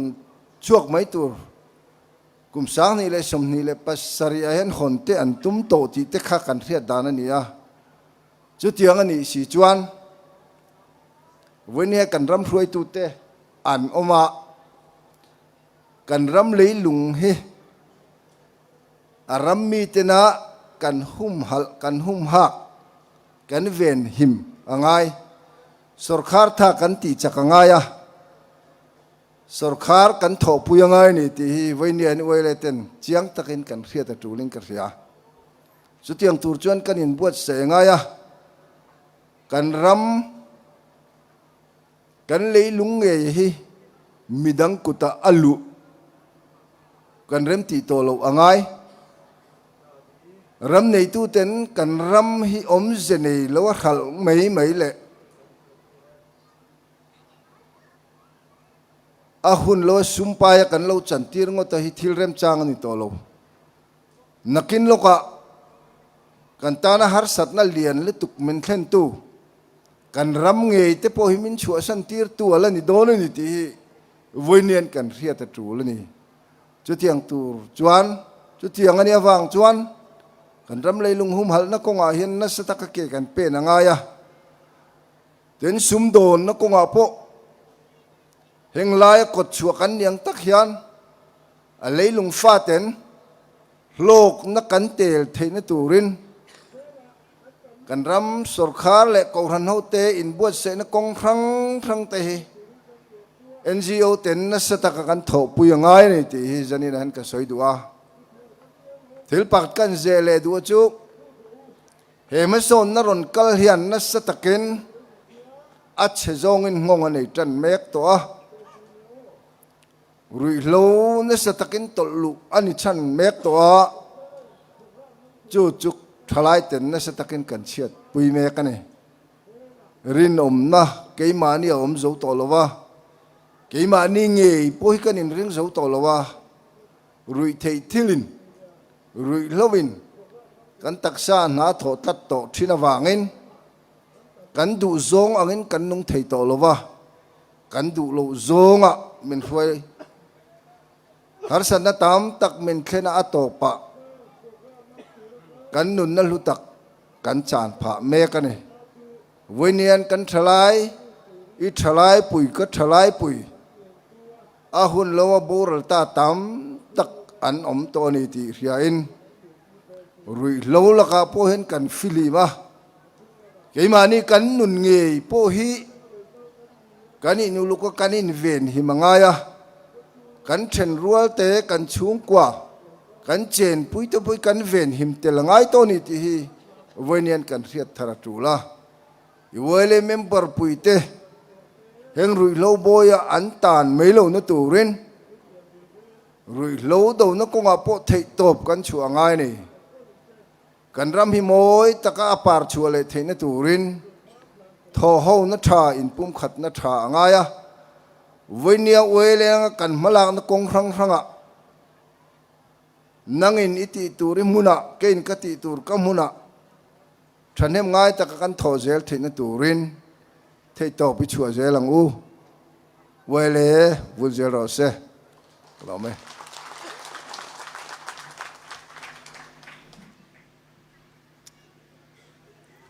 chuak mai tur kum sang ni le som ni le pasari a hen honte an tum to ti te kha kan riat dan ani a chu tiang ani si chuan voinia kan ram hruai tu te an oma kan ram leilung he aram mi tena kan hum ha kan ven him angai sarkar tha kan ti chakangaya sarkar kan tho puyangai ni ti hi voinia ni wele ten chiang takin kan riat a tuling ka ria chu tiang tur chuan kan in buat se ngaya kan ram kan leilung nge hi midang kuta alu kan rem ti to lo angai ram nei tu ten kan ram hi om zenei lo khal mai le a hun lo sumpaya kan lo chantir ngota hi thil rem chang ani to lo nakin loka kan tana har satna lian le tuk men thlen tu kan ram nge te po himin chu san tir tu ala ni don ni ti voinian kan riat a tu la ni chu tiang tur chuan chu tiang ani awang chuan kan ram leilung hum hal na ko nga hian na sa taka ke kan pe na nga ya ten sum don na ko nga po heng lai kot chua kan niang tak hian a leilung fa ten lok na kan tel theina turin กันรำสุรคาเละกองทันเฮาเตอินบวชเสนกองครั้งเตะ NGO เต็นนัสตะกันถอปุยง่ายนี่ที่จันนี่นั่นก็สวยดูอ่ะทิลปักกันเจเลดูจุเฮมสอนนรนกัลเฮียนนัสตะกินอัจฉริยะงงอันนี้จันเมกตัวรุยโลนัสตะกินตลุอันนี้จันเมกตัวจุกทลายเต็นนัสตะกินกันเชียดปุยเมกันนี่รินนะเกี่ยมานี่อมโจตอลวะเกี่ยมานี่เงยปุยกันนี่รินโจตอลวะรุยเททิลินรุยลวินกันตักษาหน้าโถตัดโตที่นาวางินกันดูซงอังินกันนุ่งเทตอลวะกันดูโลซงอ่ะมันช่วยหารสันนตามตักมันแค่น่าโตปะกันนุนนั่นลุตักกันจานผ่าเมกันนี่วิญญาณกันทลายอีทลายปุยก็ทลายปุยอาหุนลวบูรตาตามตักอันอมตัวนี้ที่เรียนรุยโลละกาโพเห็นกันฟิลิมาเกี่ยมานี่กันนุนเงยโพฮีกันนี่นูลูกกันนี่เวนหิมังายะกันเชนรัวเตกันชุงกว่ากันเจนปุยตัวปุยกันเวนหิมเตลง่ายตัวนี้ที่เวนียนกันเรียดทาราตูละอยู่เวลเมมเบอร์ปุยเตเฮงรุยโลบอยอันตานไม่โลนตูรินรุยโลดาวนักงอาโปเทตบกันชัวง่ายนี่กันรำหิมอยตะกาปาร์ชัวเลเทนตูรินทอเฮานัชาอินปุ่มขัดนัชาง่ายเวเนียเวเลงกันมาลากนักงครั้งอ่ะนังอินอิติตูริมุนะเกณฑ์กติตูรกัมุนะฉันเห็นง่ายตะกันทอเจลเทนตูรินเทตบไปชัวเจลังอูเวเลวุเจรอเซเราไหม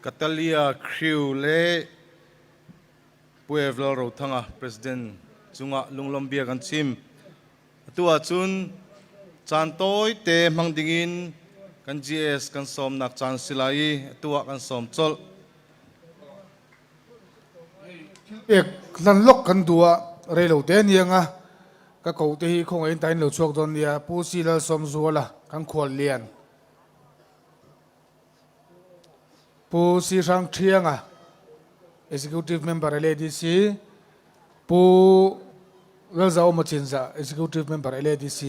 กัตเลียคริวเล่ปุยเวลเราทั้งอ่ะประธานจุงอ่ะลุงลมเบียกันชิมตัวจุนจานโต้ยเตมังดิงินกัน GS กันสมนักจานสิไลตัวกันสมจล เอกลันลกกันตัวเรื่องเต้นยังอ่ะก็เขาที่คงเอ็นไตน์เหลือช่วงตอนนี้ผู้สิลสมชัวละกันควรเรียนผู้สิสังเทียงอ่ะ executive member LADC ผู้เราจะเอามาชินซะ executive member LADC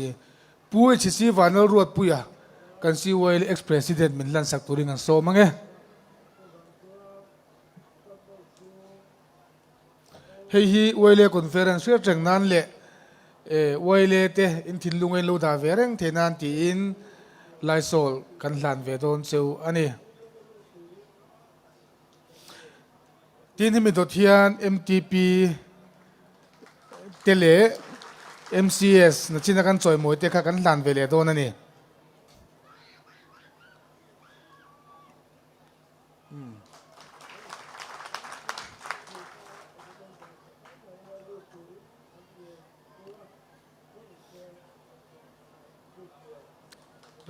ผู้ HC วันนั้นรวดผู้ยากันสิว่า ex president มินลันสักตัวนึงกันโซมังเงเฮียวัยเล่คอนเฟอเรนซ์เรื่องจังนั้นเละวัยเล่เตอินทิลลุงเอลูดาเวรังเทนันตีอินไลโซลกันหลานเวดอนเซลอันนี้ที่นี่มีตัวเทียน MTP เตเล MCS นั่นชินักการจ่อยมวยเตะกันหลานเวเลโดนนั่นนี่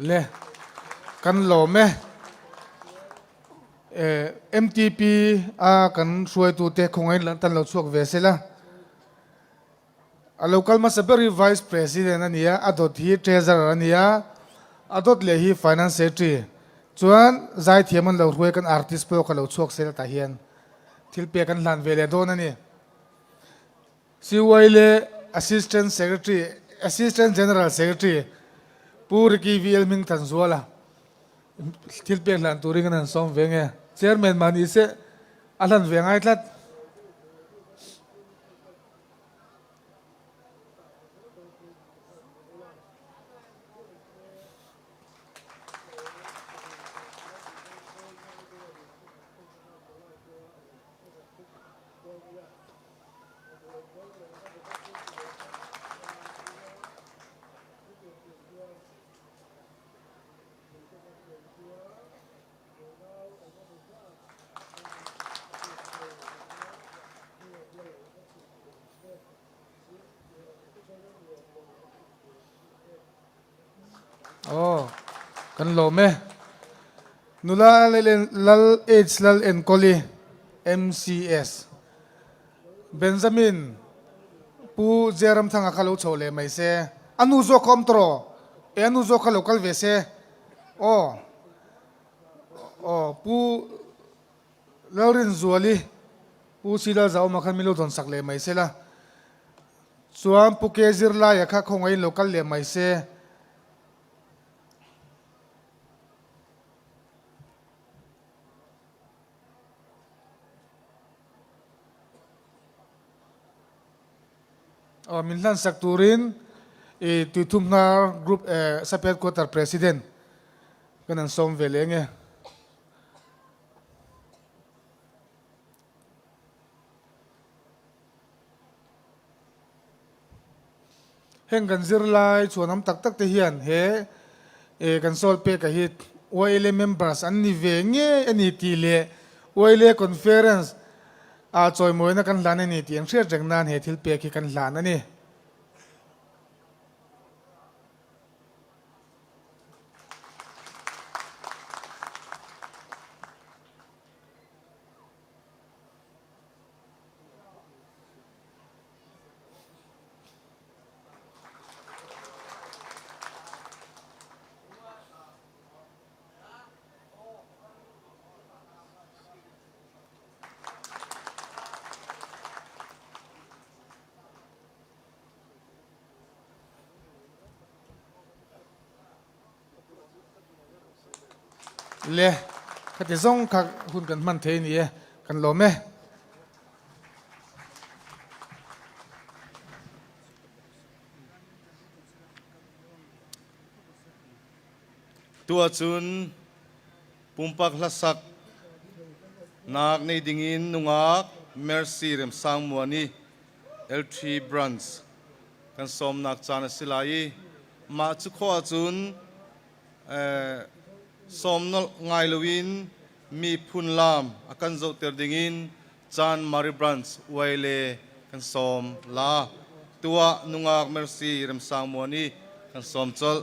เล่กันหล่อไหมMTP กันช่วยตัวเตะคงให้ตันเราช่วยเวสละlocal มาสับเปอร์ vice president นั่นเนี่ยอดที่ treasurer นั่นเนี่ยอดเลยที่ finance secretary ส่วนใจเทียมันเราช่วยกัน artist เพื่อกันเราช่วยเสร็จแต่เฮียนที่เปียกันหลานเวเลโดนั่นนี่สิวัยเลย assistant secretary assistant general secretary पूरे की V L Ming तंजुआला थिल पे लान touring none सोम वेंगे चेयरमैन मानी से अलन वेंगाय तlat oh kan lo me nula lal H lal enkoli MCS Benjamin pu jeram thanga khalo chole mai se anu zo komtro anu zo khalo kal ve se o pu laurin zuali pu sila zau makhan milo don sakle mai se la chuan pu kezir la ya kha khongai local le mai se Minlan Sakturin Tuitumna Group Sapet Quarter President Kanan Som Velenge Heng kan zirlai chuanam tak tak te hian he kan sol pe ka hit OIL members an ni ve nge ani ti le OIL conference a choi moi na kan hlan ani ti ang hriat reng nan he thil pe khi kan hlan ani le khati zong khak hun kan man the ni kan lo me tua chun pumpak hlasak nak nei dingin nungak mercy rem sang muani L3 branch kan som nak chana silai ma chu kho chun som nol ngai luin mi phun lam akan zo ter dingin chan mari branch waile kan som la tua nungak mercy rem sang muani kan som chol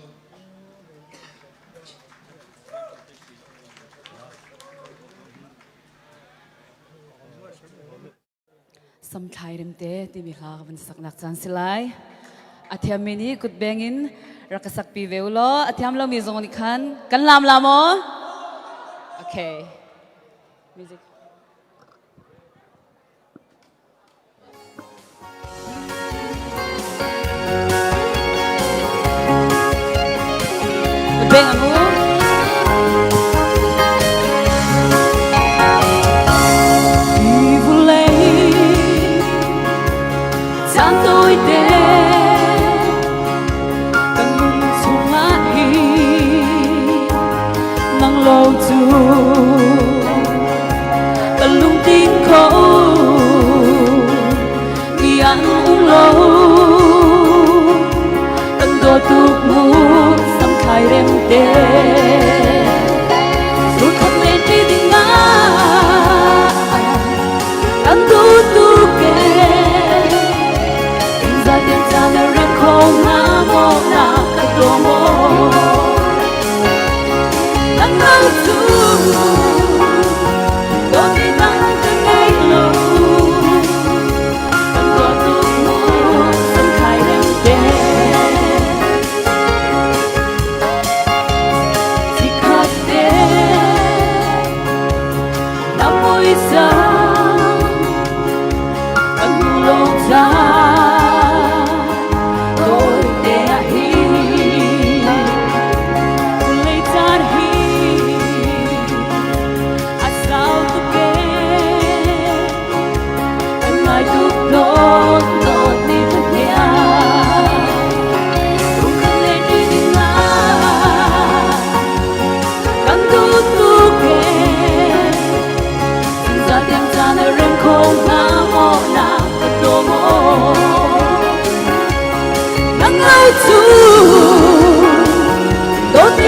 Sam thai rim te ti mi kha ban sak nak chan silai athiam mini kut bengin rakasak pi veulo athiam lo mi zong ni khan kan lam lamo okay music beng amu tôi đến cần xuống lại nắng lâu chu cần lung tin khâu vì ăn uống lâu cần đồ tục mu sắm khai đêm đêm rồi không nên đi tình ngã cần tu tu kề Hãy subscribe cho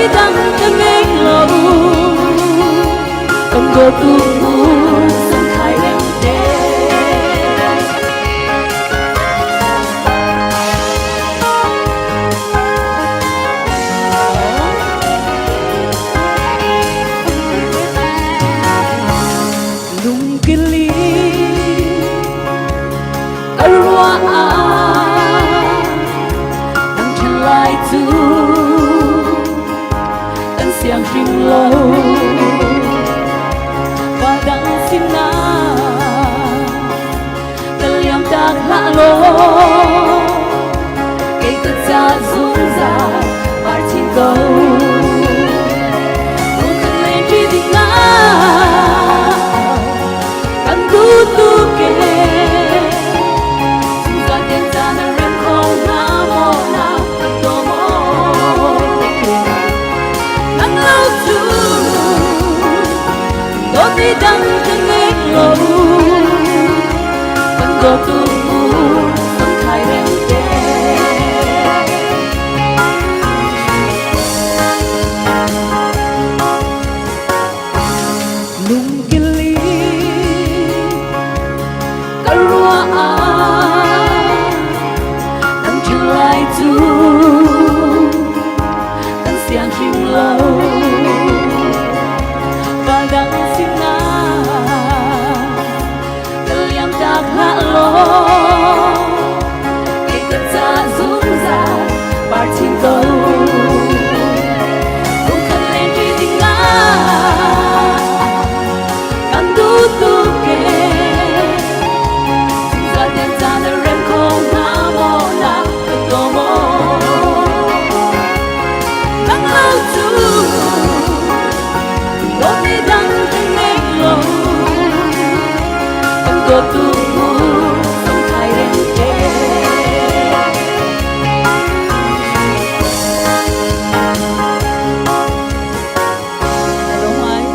kênh Ghiền Mì Gõ Để không bỏ go to some kind of day. à nắng chân lại tu tân xiang rinh lâu và đắng xin na tân liam tak hạ lô cây tất cha rung ra bar chín câu không cần lên tri tình na cần tu tu kê ra tiền ta na rem không na mo na to mo nắng lâu tu đôi mi đắng chân nghe lâu cần go tu không khai rem tê nung kili karua a nang chalai tu kan siang chim lâu và đang xin na kan liam tak hạ lô cây cất ra rung ra bar chín câu không cần lên tri tình na cần tu tu kê ra tiền ta na rem không na mo na to mo nắng lâu tu đôi mi đắng trên mây lâu cần go tu không khai rem tê Hello Mai.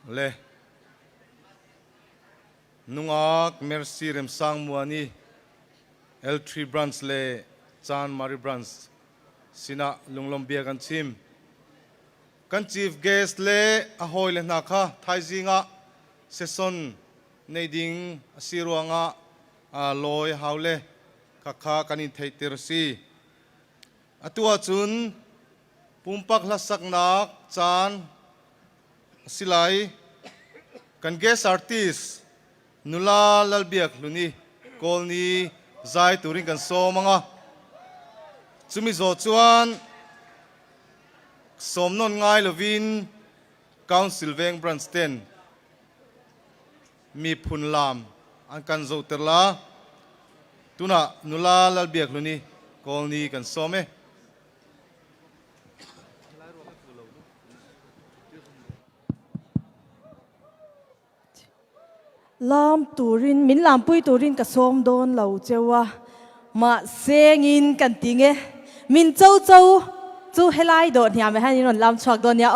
le nungak mercy rem sang muani L3 branch le Chan Mari branch sina lunglom bia kan chim kan chief guest le ahoi le na kha thai zinga session nei ding asiruanga loi haule kha kanin theiter si atua chun pumpak lasak nak chan silai kan guest artist nula lalbiak luni kolni zai turing kan so manga chumi zo chuan somnon ngai lovin council veng branch 10 mi phun lam an kan zo terla tuna nula lalbiak luni kolni kan some lam turin min lam pui turin ka som don lo chewa ma sengin kan tinge min chau chau chu helai do nya me hanin on lam chak don ya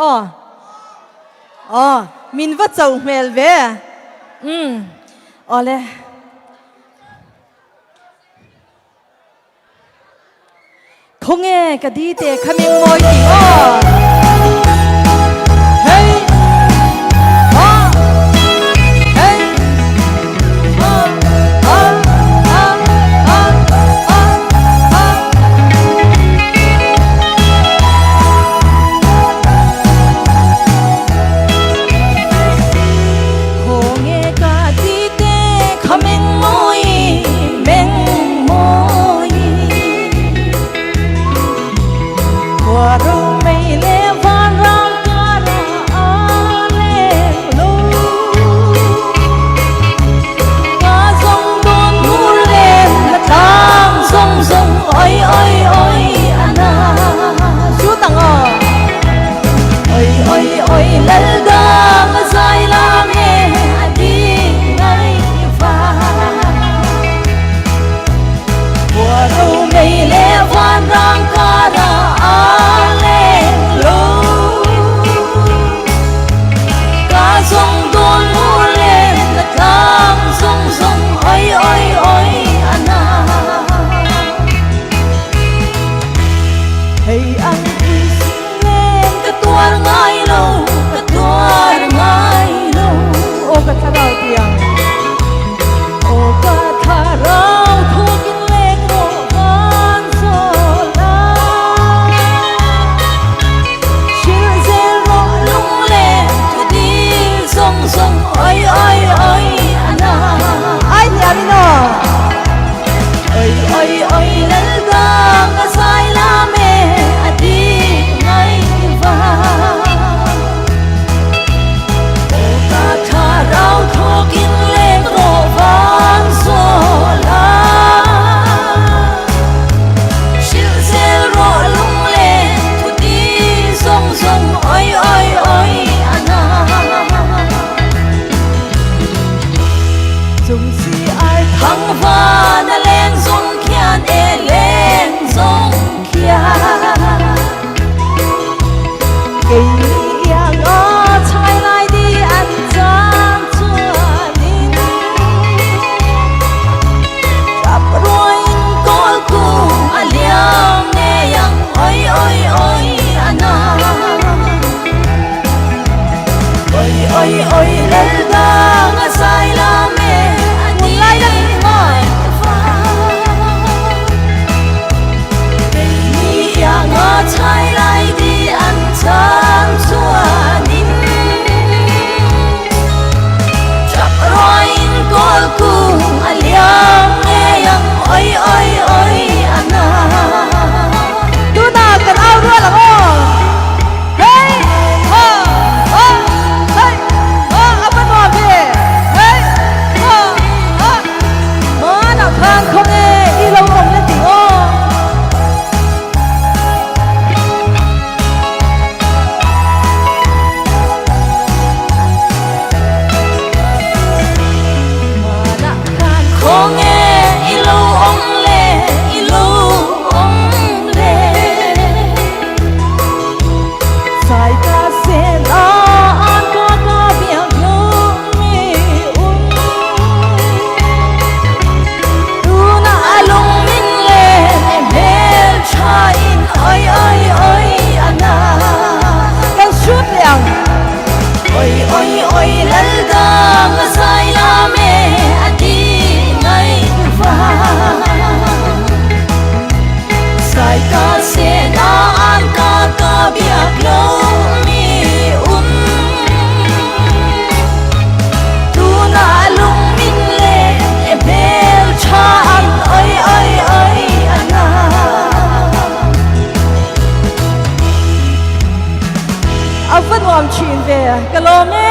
min va chau mel ve ole khonge ka di te khameng moi ti hey ôi ôi ôi lal dang sai la me adi ngai va sai ka se na an ka biak lo mi tu na lung min le e bel cha an oi oi oi ana avan wam chin ve kalome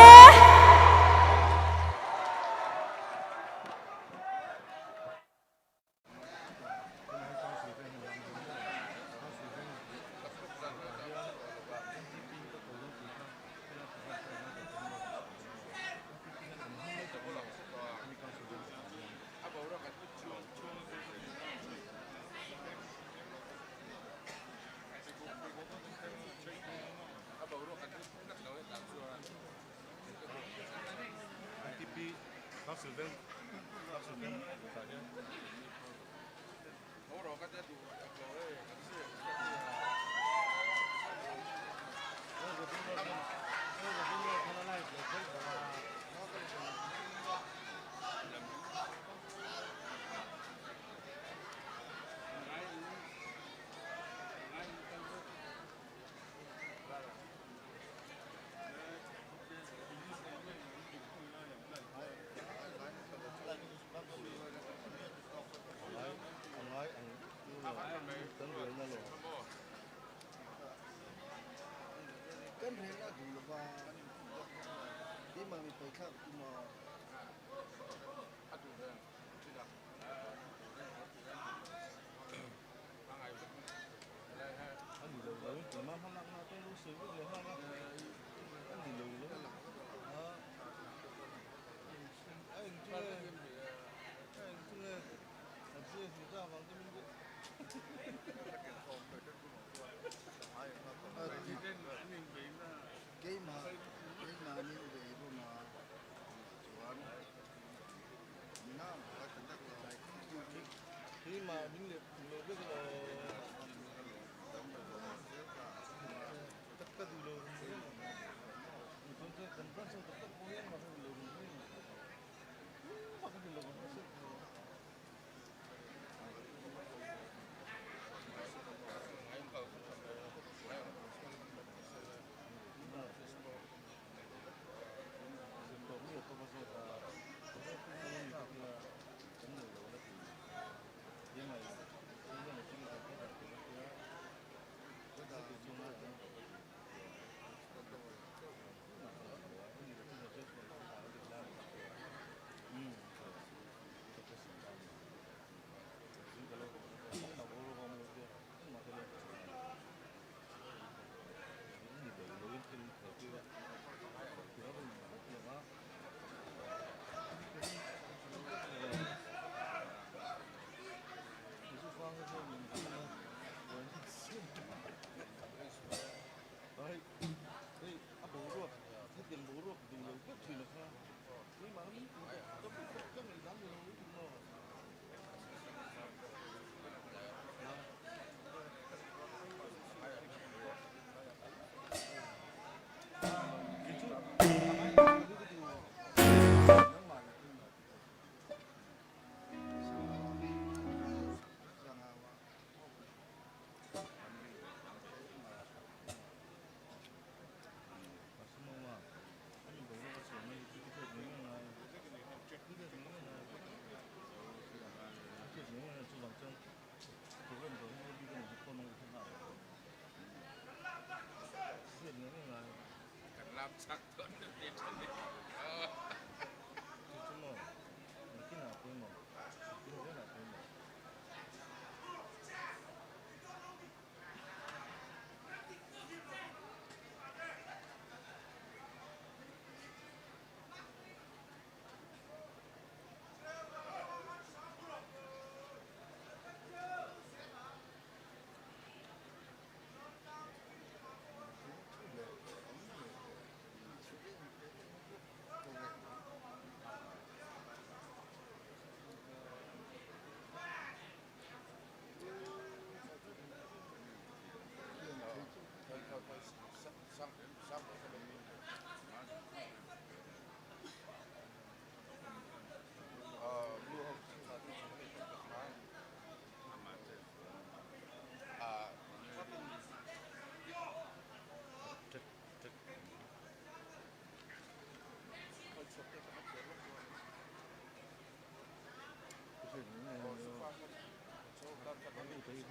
เ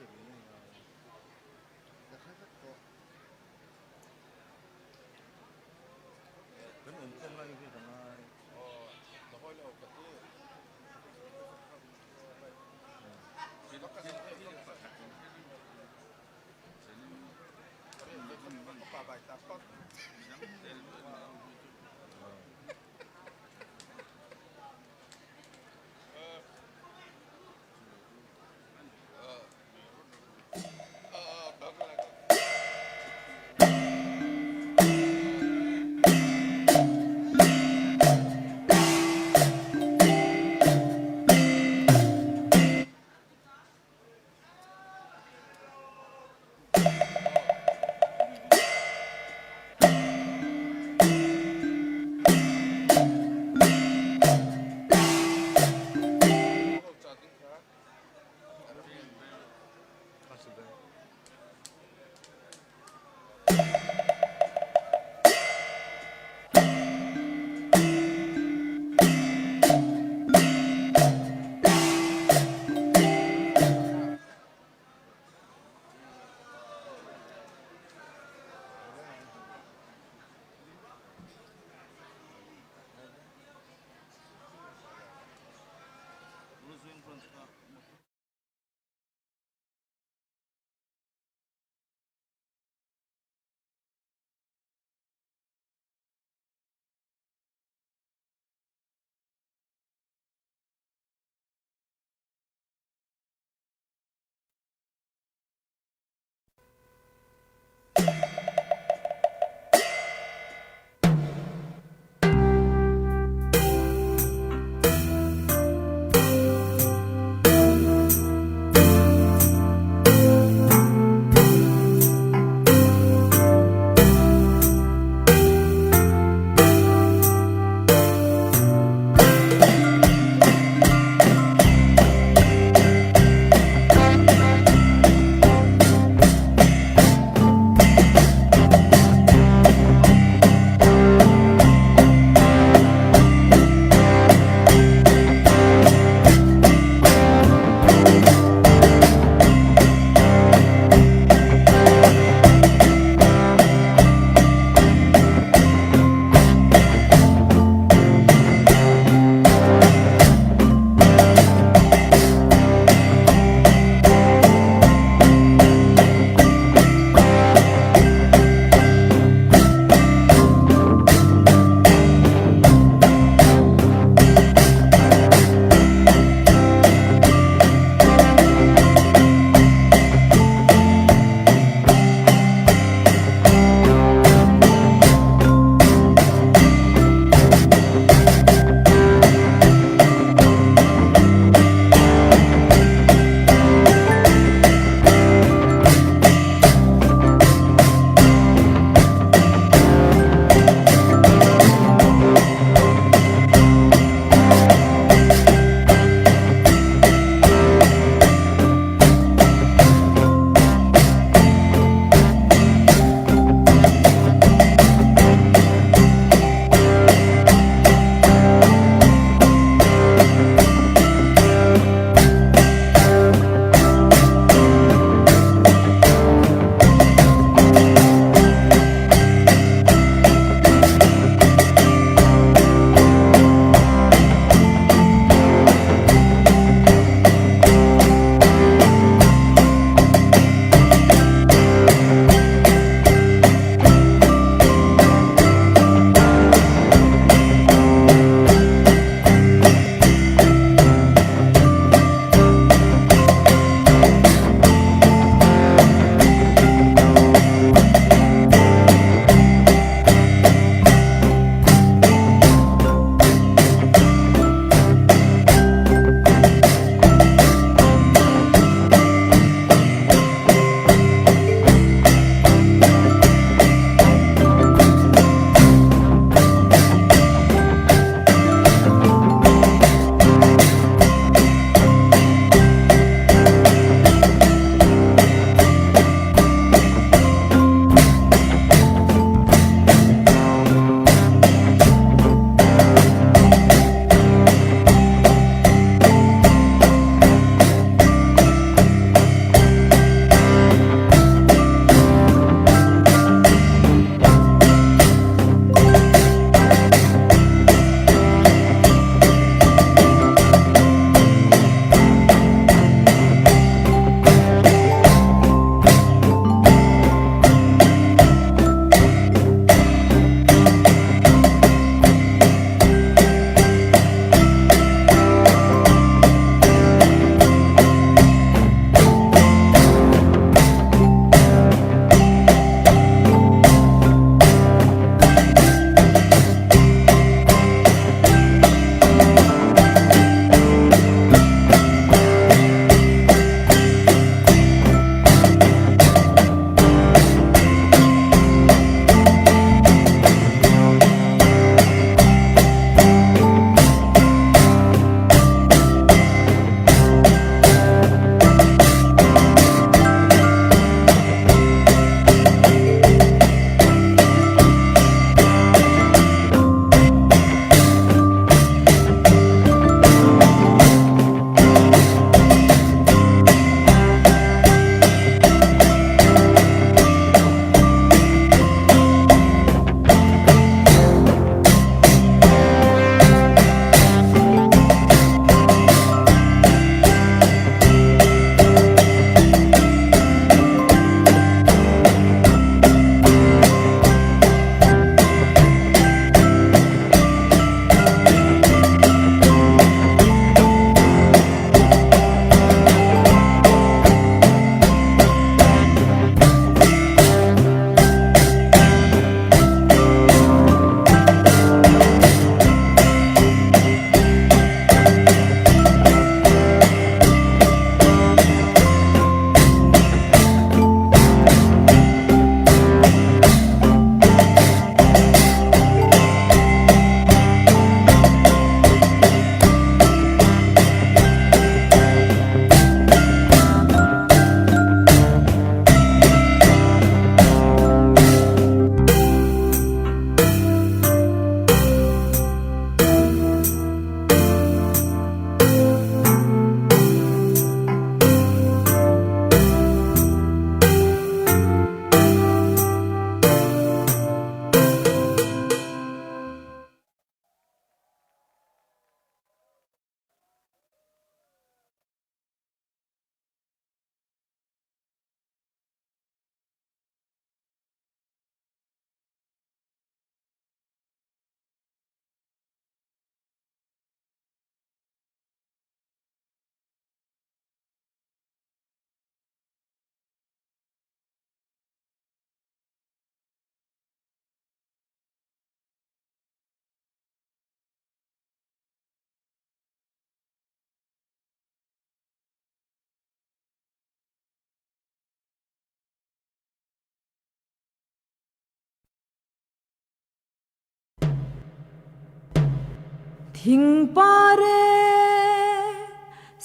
thình pare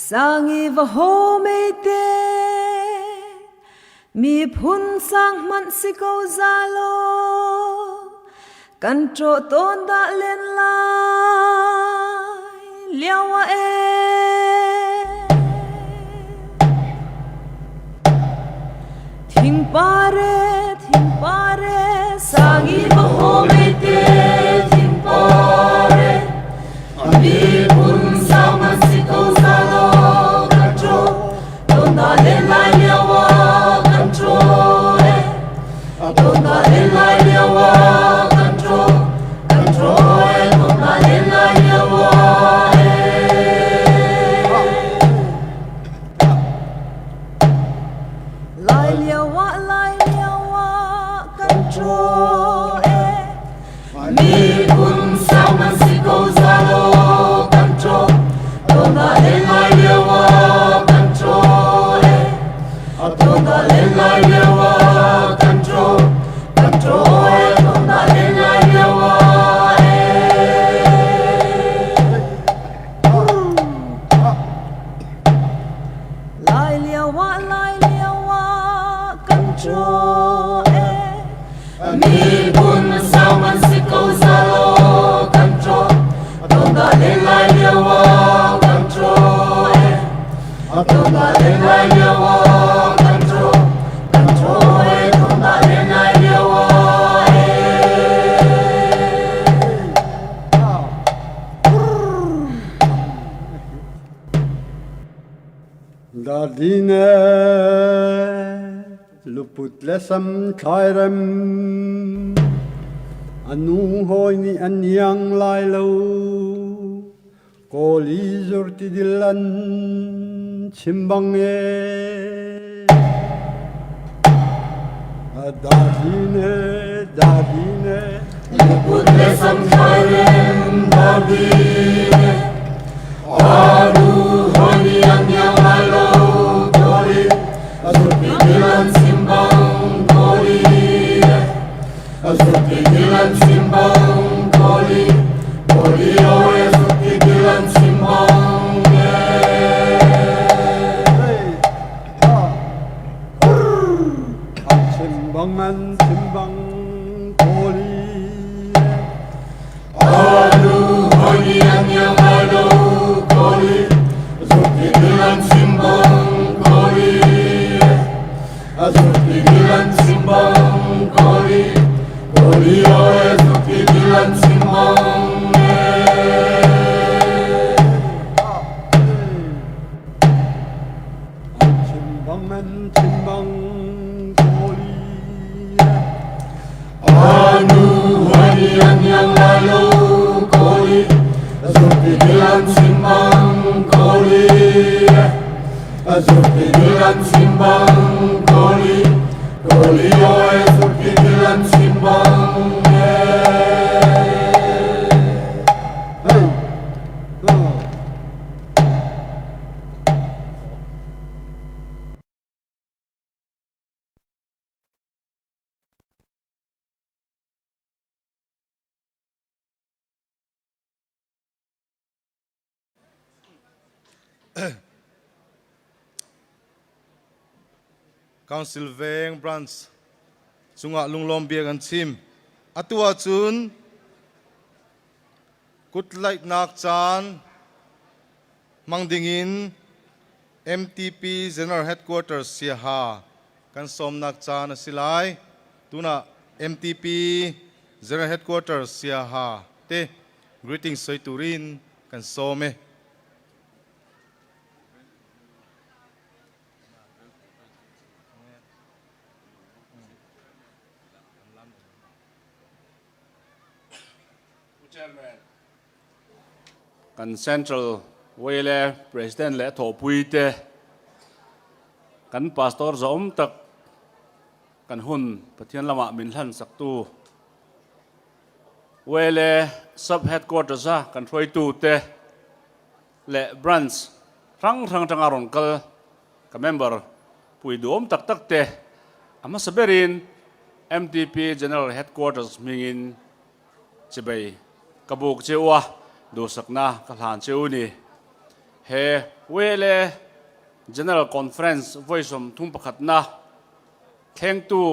sangi va ho me te mi phun sang man si ko zalo kan tro ton da len lai liawa e thình pare sangi va ho me te thình pare mi phun sang man si ko zalo kan tro ton da len lai liawa kan tro e ton da len lai liawa control e ton da len lai liawa e lai liawa control e mi kun sao man si ko zalo control ton da len lai liawa control e ton da len lai liawa control e ton da len lai liawa lai liawa control e mi kun sao man si ko zalo control ton da len lai liawa control e ton da len lai liawa control e ton da len lai liawa Dardine luput lesam khairem anu hoi ni anyang lai lo koli zurti dilan chimbang e Dardine luput lesam khairem dardine anu hoi ni anyang lai lo koli zurti dilan chimbang koli zurti dilan chimbang koli oe zurti dilan chimbang chimbangan chimbang koli anu hoi ni anyang lai lo koli zurti dilan chimbang koli zurti dilan chimbang koli oe zurti dilan chimbang chimbangan chimbang koli anu hoi ni anyang lai lo koli zurti dilan chimbang koli zurti dilan chimbang koli oe zurti dilan chimbang Council Veng Branch Chunga Lunglom Biak an Chim Atua Chun Good Light Nak Chan Mangdingin MTP General Headquarters Siha Kan Som Nak Chan Silai Tuna MTP General Headquarters Siha Te Greetings Soy Turin Kan Some kan Central Wele President le tho pui te kan pastor zom tak kan hun pathian lama min hlan sak tu Wele sub headquarters a kan throi tu te le branch rang aron kal ka member pui dom tak te ama saberin MTP General Headquarters mingin chibay kabuk chewa ดูสักนะก็หลานเจ้านี่เฮเวเล General Conference ไว้สมทุ่มประคัดนะแข่งตู้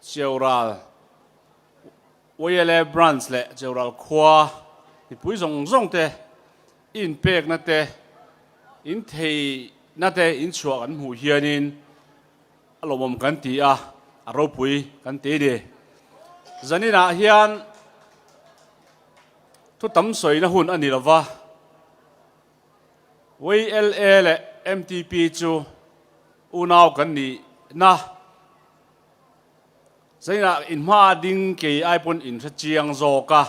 เจ้าราลเวเลบรันส์เละเจ้าราลขวาที่ปุ้ยส่งเตอินเป็กนั่นเตอินเทนั่นเตอินชัวกันหูเฮียนินอารมณ์กันตีอ่ะอารมณ์ปุ้ยกันตีดีจันนี่นะเฮียนทุกตั้มสวยนะหุ่นอันนี้ละวะ VLA และ MTP จูอุณาวกันนี่นะจันนี่นะอินมาดิ้งเกย์ไอปนอินเจียงโจกะ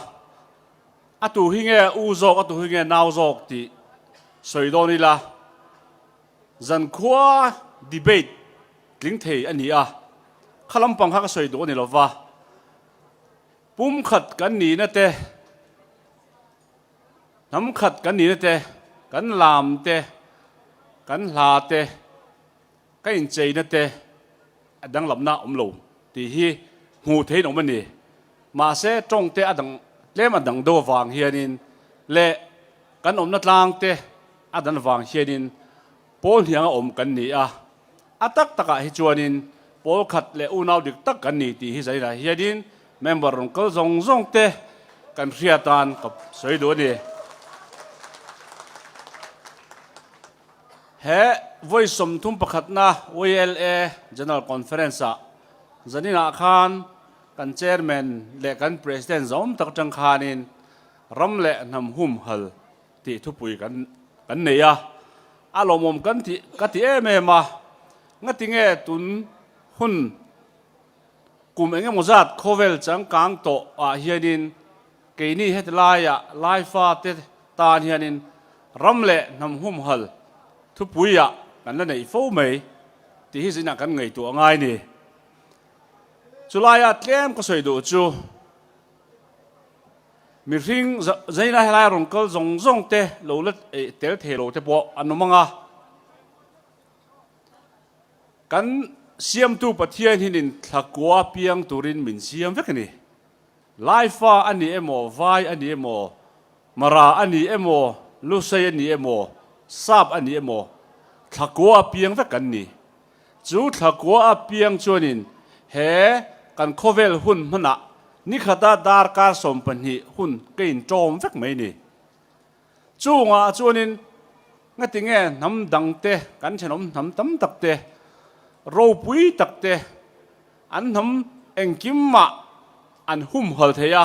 อะตูหิงเออูโจกอะตูหิงเอนาวโจกที่สวยโดนี่ละจันขวาดีเบตลิงเทอันนี้อ่ะขลังปังฮักสวยโดนี่ละวะปุ่มขัดกันนี่นะเตน้ำขัดกันนี่นะเตกันลามเตกันลาเตกันใจนะเตดังลำน้าอมโลที่ฮีหูเทนออกมานี่มาเสจงเตอดังเล่มอดังโดวางเฮียนินเละกันอมนัดลางเตอดังวางเฮียนินโปลเฮียงอมกันนี่อ่ะอัตักตะกะฮิจวนินโปลขัดเละอุณาวดิกตักกันนี่ที่ฮีใจละเฮียนินเมมเบอร์รงก็ส่งเตกันเรียตานกับสวยดูนี่เฮ้ไว้สมทุมประคัดนะ VLA General Conference จันนี่นะคานกันเชอร์แมนและกันประธานจอมตักจังคานินรำเละนำหุ่มฮัลที่ทุบปุยกันเนี่ยอารมณ์กันที่เมมางัดที่เงี้ยตุนหุ่นกลุ่มเองมจัดโคเวลจังกางโตเฮียนินเกนี่เฮตไลไลฟ้าเตตาเฮียนินรำเละนำหุ่มฮัลทุบปุยกันนั่นไอ้ฟูไม่ที่ฮิสินักกันไงตัวง่ายนี่จุลายเตรียมก็สวยดูจูมีริงใจน่าให้ลายรงก็ส่งเตะโลเลตเตะเทโลเตะปออันนู้นมั้งอ่ะกันเสียมตู้ปะเทียนหินินทักกัวเปียงตุรินมินเสียมเวกนี่ไลฟ้าอันนี้เอโมไฟอันนี้เอโมมาราอันนี้เอโมลูเซียนนี้เอโมซาบอันนี้เอโมทักกัวเปียงเวกันนี่จูทักกัวเปียงชวนินเฮกันโคเวลหุ่นมันอ่ะนี่ขดาดาร์การสมปัญหิหุ่นกินโจมสักไม่นี่จูงอ่ะจวนินงั้นติงเงน้ำดังเตะกันฉนมน้ำตั้มตักเตะโรปุยตักเตะอันน้ำเอ็งกิมมะอันหุ่มหัวเทีย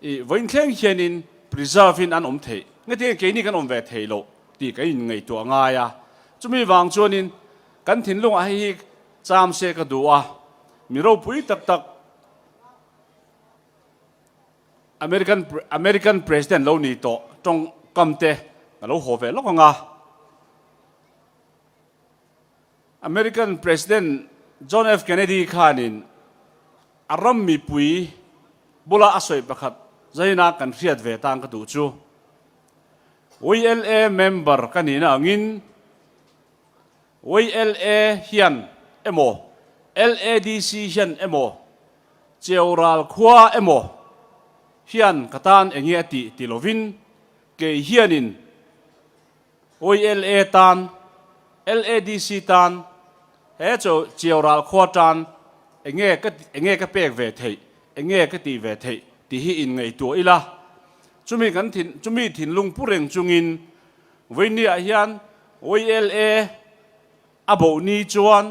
อีวันเที่ยงเชียนิน preserve อันอมเทงั้นติงเกนี่กันอมเวทเทโลตีกันไงตัวง่ายอ่ะจุมีวางจวนินกันถิ่นลงไอ้จามเสกดูอ่ะมีโรปุยตักAmerican President เรานี่โตจงกำเตะเราหัวเวลก็งา American President John F Kennedy ขานินอารมณ์มีปุยบุลาอสวยประคัดใจนักกันเรียดเวตังกระดูจู VLA member กันนี่นะงิน VLA เฮียนเอโม LADC เฮียนเอโมเจอรัลขวาเอโมเฮียนกตันเองเงี้ยติโลวินเกยเฮียนิน OLA ตัน LADC ตันเฮ้เจ้าเจียวรัลขวาตันเองเงี้ยก็เปกเวทเองเงี้ยก็ตีเวทตีฮีอินไงตัวอีละจุมีกันถิ่นจุมีถิ่นลุงผู้เร่งจุงินวันนี้เฮียน OLA อาบุนีจวน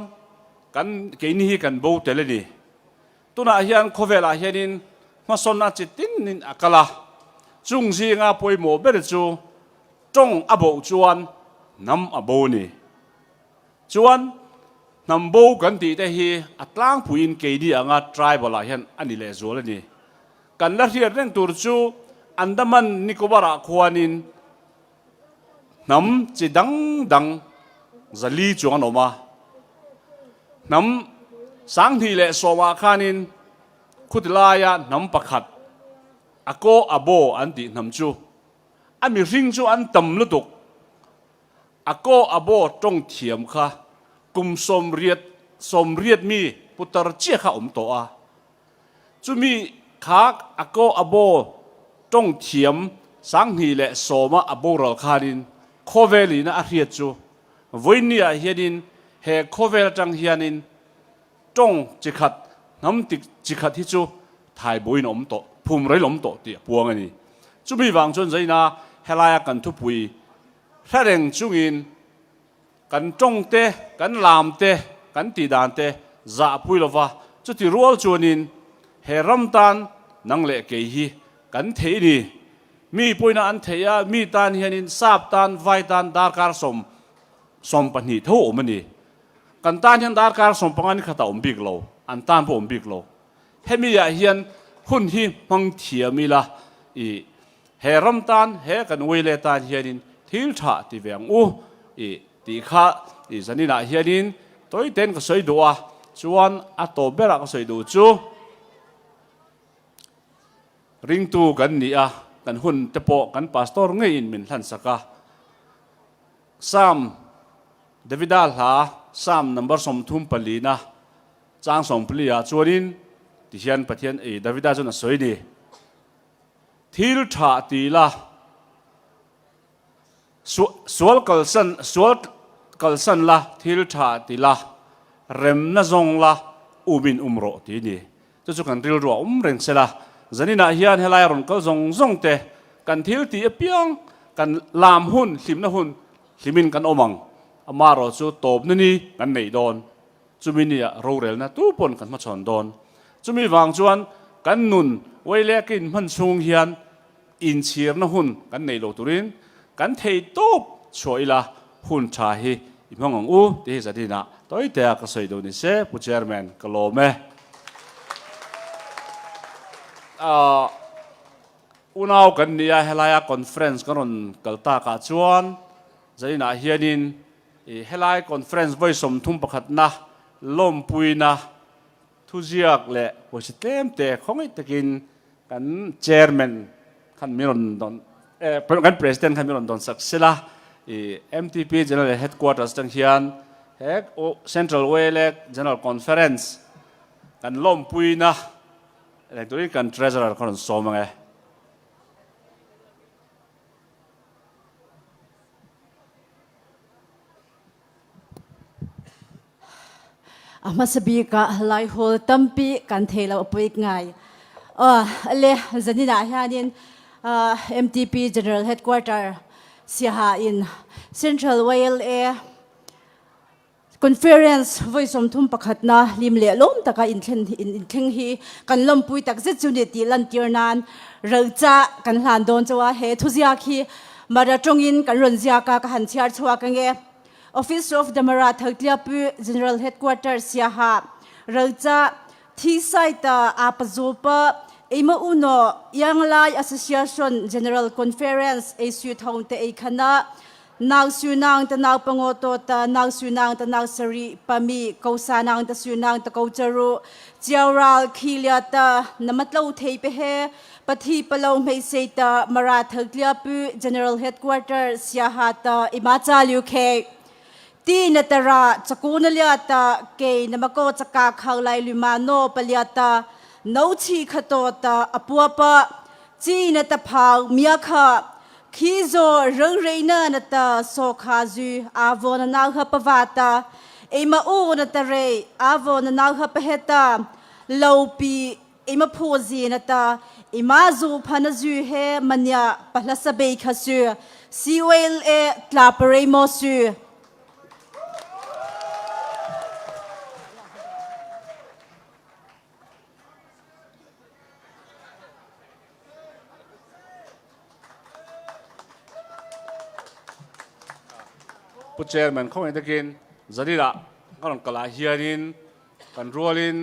กันเกยนี่กันบูเตเลนี่ตัวน่ะเฮียนโคเวลาเฮียนินมาสนอาจิตินนินอักลาจุงซีงาป่วยหมอเบรจูจงอโบจวนนำอโบนี่จวนนำโบกันตีแต่ฮีอัตลางผู้อินเกดีอ่างาทรายบลาเห็นอันนี้เลยจวนนี่กันละที่เรื่องตัวจูอันดามันนิโคบาระควานินนำจิดังจะลีจวนออกมานำสังทีเลยสวาคานินคุดลายน้ำประคัดอโกอโบอันดีน้ำจูอันมีริงจูอันต่ำลุตุกอโกอโบจงเทียมค่ะกุมสมเรียดมีปุตตรเจียข้าอมโตอาจูมีขาอโกอโบจ จงเทียมสังหีและโสมาอบูรอคาดินโคเวลีนะอาเรียจูวินเนียเฮียดินเฮโคเวลจังเฮียนินจงจิขัดน้ำติจิขัดที่จูถ่ายบุยนอมโตภูมิไรลมโตเตียปวงอันนี้จูมีวางจนใจนะเฮลายกันทุบุยแค่เร่งจุงินกันจงเตกันลามเตกันตีดานเตจะปุยลวะจุดที่รัวจวนินเฮรัมตันนังเละเกยกันเทนีมีปุยนาอันเทียมีตานเฮียนินซาบตานไวตานดาร์การสมปนิทุ่มันนี่กันตานยันดาร์การสมปังอันขัดอมบิกโลอันตานพอมบิกโลเฮมียาเฮียนหุ่นที่มังเทียมีละอีเฮรัมตันเฮกันเวเลตานเฮียนินทิลชาติเวียงอูอีตีข้าอีสันนินาเฮียนินตัวเต้นก็สวยดูอ่ะชวนอัตโตเบรักก็สวยดูจูริงตูกันนี่อ่ะกันหุ่นเตปอกันพาสตอร์ง่ายอินมินทันสักซ้ำเดวิดาลหาซ้ำนัมเบอร์สมทุมปลีนะจางสมปลีอ่ะชวนินที่เฮียนปะเทียนเดวิดาจนสวยดีทิลชาตีละสวลกัลสันละทิลชาตีละเรมนาจงละอุบินอุมโรตีนี่จุกันริลรัวเร่งเสละจันนี่นาเฮียนเฮลัยรอนก็จงเตะกันทิลตีเปียงกันลามหุ่นลิมนะหุ่นลิมินกันอมังอามารอจูตบนี่กันไม่โดนจูมินี่รูเรลนะตู้ปนกันมาชนโดนจูมีวางจวนกันนุนไว้เล็กินมันสูงเฮียนอินเชียร์นะหุ่นกันในโลตุรินกันเทตบช่วยละหุ่นชาฮีอิมฮงอูที่จันนี่นาตัวอีเตะก็ใส่ดูนี่เซ่ผู้เชอร์แมนก็โลเมอุณเอากันนี่เฮลายคอนเฟรนซ์กันนกัลตากาจวนจันนี่นาเฮียนินเฮลายคอนเฟรนซ์ไว้สมทุ่มประคัดนะลมปุยนะทุจิยกเละว่าสิเต็มแต่ของไอ้ตะกินกันเชอร์แมนขันมิรอนดอนกันประธานขันมิรอนดอนสักสิละMTP General Headquarters จังเฮียนเฮกCentral Wales General Conference กันลมปุยนะอะไรตัวนี้กัน Treasurer คนสมไงอามาสบีกะไลโฮตัมปีกันเทลาปุยง่ายเลจันนี่นาเฮียนินMTP General Headquarters เสียหายin Central Wales Conference ไว้สมทุมประคัดนะลิมเละล้มตะกาอินเทงฮีกันลมปุยตักเจ็ดจุดตีลันเตียร์นานเราจะกันหลานโดนจะว่าเฮทุจิยาคีมาระจงอินกันรอนจิยากากันหันเชียร์ชัวกันเง Office of the Marat Thakliapu General Headquarters เสียหาเราจะที่ไซต์อาปจูปะเอมาอุโนยังไล Association General Conference เอสุทองเตเอคณะนางสุนางตะนางปงโอโตตะนางสุนางตะนางสรีปามีกษานางตะสุนางตะกจรุเจียวรัลคีเลียตะนมัดเล่าเทยไปเฮปฏิปลงไม่เสตะมาราทเกลียปุ General Headquarters เสียหาตะอิมาจาลิวเคตีนตระจักูนเลียตะเกยนมโกจักาขาวไลลิมาโนปเลียตะนาวชีขโตตะอปัวปะจีนตะพาวเมียค่ะขี้โจเรื่องเรนนตะโซคาจูอาวอนนาฮปวาตาเอมาอูนตะเรอาวอนนาฮปเฮตาลาวปีเอมาพูจีนตะเอมาจูพันจูเฮมันยาปลัสเบยคจูซีเวลตลาเปเรโมจูผู้เชอร์แมนเขาเองตะกินจันนี่ละก็ลองกลาเฮียนินกันรัวลิน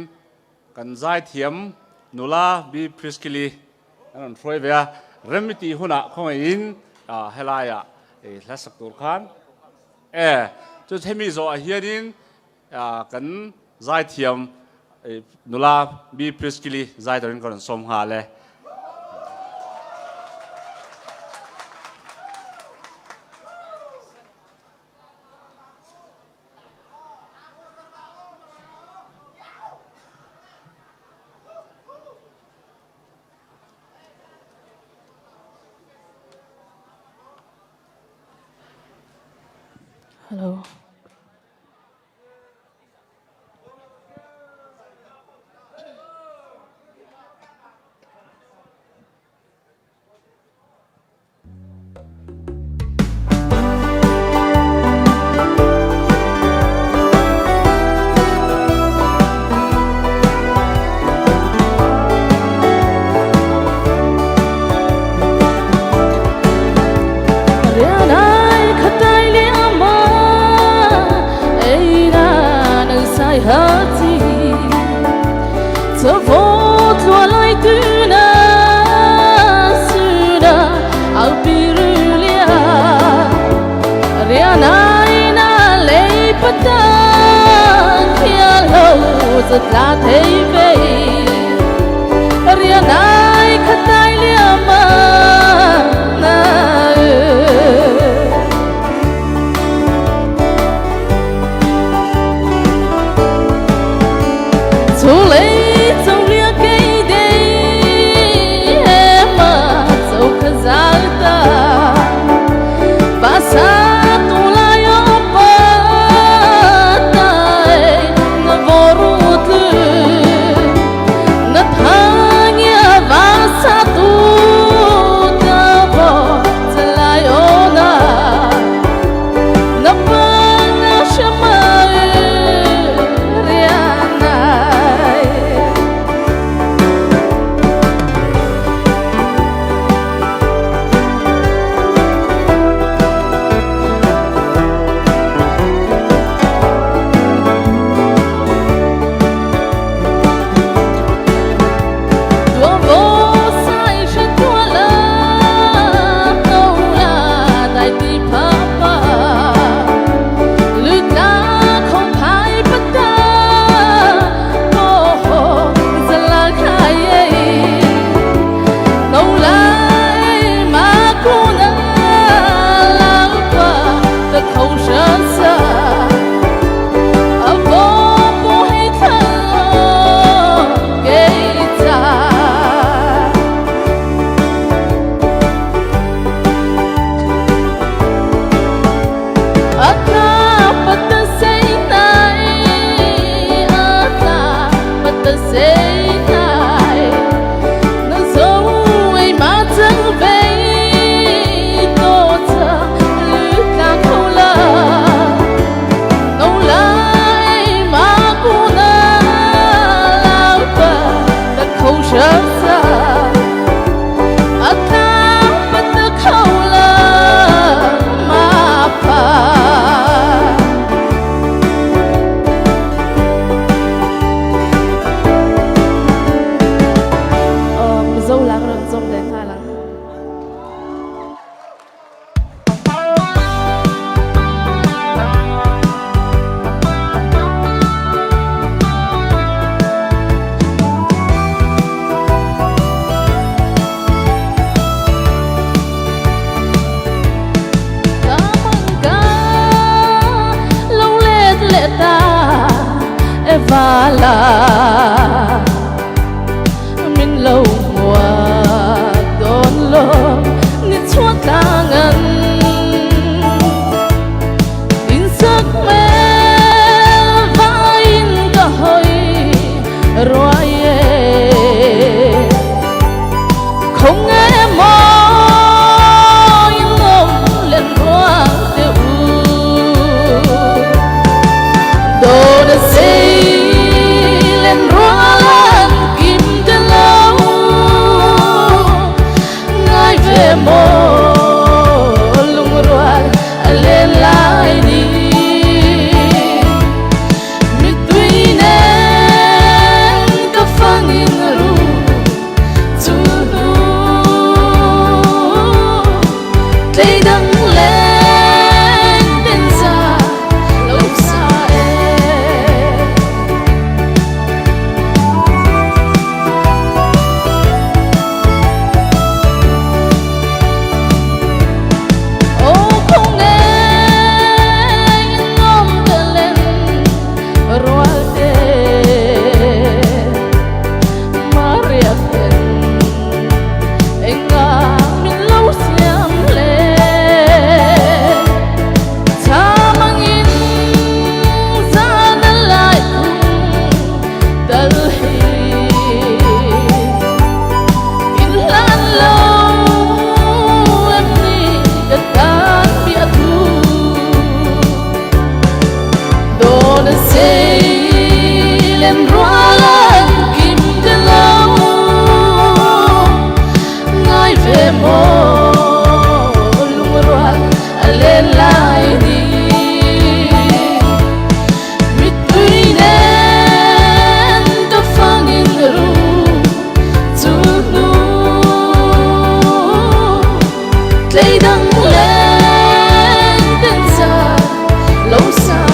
กันใจเทียมนุลาบีพริสกิลีนั่นช่วยเวียเรมิตีหุ่นเขาเองเฮลายและสักตัวขันจุดที่มีโซเฮียนินกันใจเทียมนุลาบีพริสกิลีใจตัวนี้ก็สมหาเลย Hello. Hati Tavot walai tuna Suda Alpirulia Rianai na lei patan Kia lau zat la thei vei Rianai khatai liama na Too late, so we are gay day, Emma, so kazalta. Basa tulayo patay, navorutlu, nathanya basa tu tabo, talayo na, napanga shamay, riana. Vala min lâu mùa đón lo nít chua tangan in sắc mê và in cả hơi roai không nghe mỏi ngông lên hoa tiêu đồ đã xây lên ruan kim tên lâu ngay về mồ lung ruan lên lại đi mi tuy nên có phang in ru tu đây đắng lên tên xa lâu xa mo lungruan alen lai ni between and the fang in the room to know play dang lên bên xa lâu xa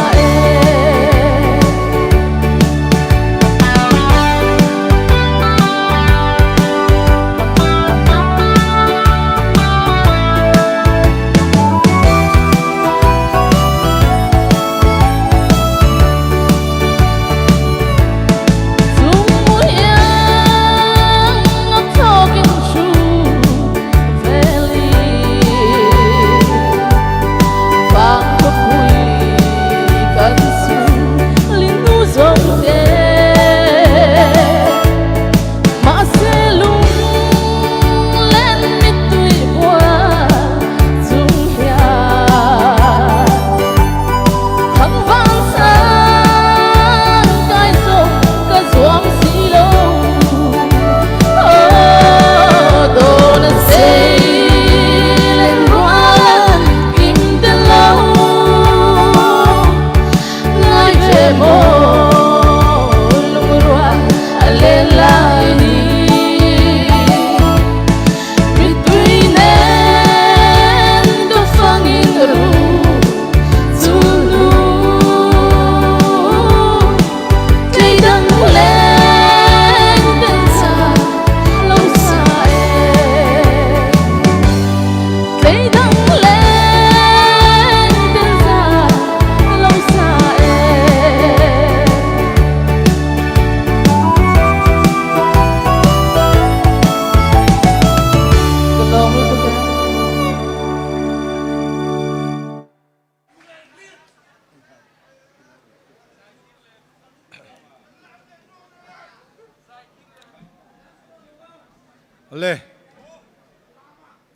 le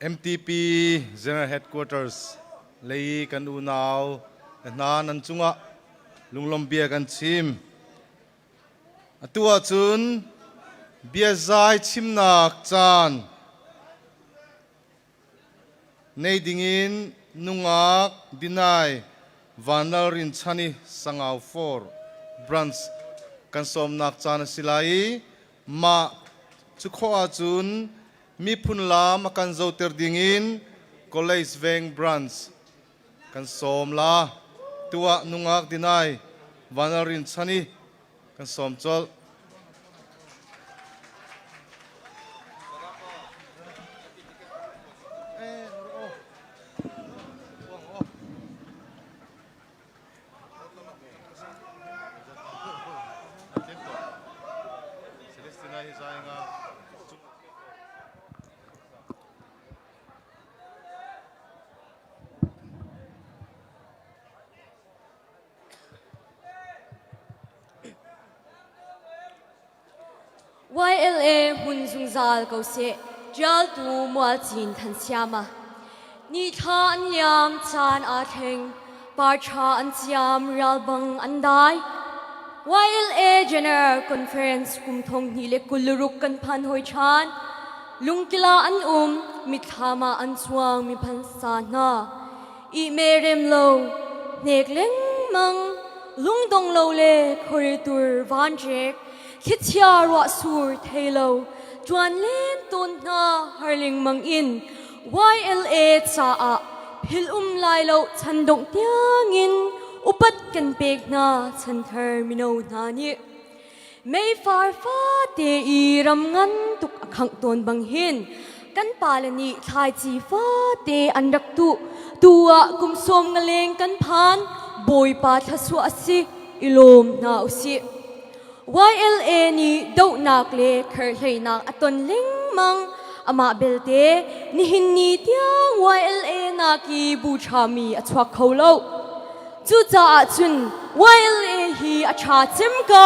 MTP General Headquarters lei kan u naw na nan chunga lunglom bia kan chim atua chun bia zai chimnak chan nei dingin nungak dinai vanal rin chani sangau 4 branch kan somnak chan silai ma chu kho chun mi phun lam kan zo ter dingin college veng branch kan som la tua nungak dinai vanarin chani kan som chol YLA hun zung zal ko se jal tu mual chin than siama ni tha an yam chan a theng par tha an siam ral bang an dai YLA General Conference kum thong ni le kuluruk kan phan hoi chan lungkila an mi thama an chuang mi phan sa na I merem lo nek leng mang lung dong lo le khori tur van jek khit chia ro sur thelo chuan len ton na harling mang in YLA cha a phil lai lo chan dong tiangin upat kan pek na chan thar mino na ni mei far fa te I ram ngan tuk akhang ton bang hin kan palani thai chi fa te an rak tu tua kum som ngaleng kan phan boy pa thasu asi ilom na usi YLA ni do nak le khar hlei nak aton ling mang ama belte ni hin ni tiang YLA na ki bu chami achwa kholo chu cha chun YLA hi acha chim ko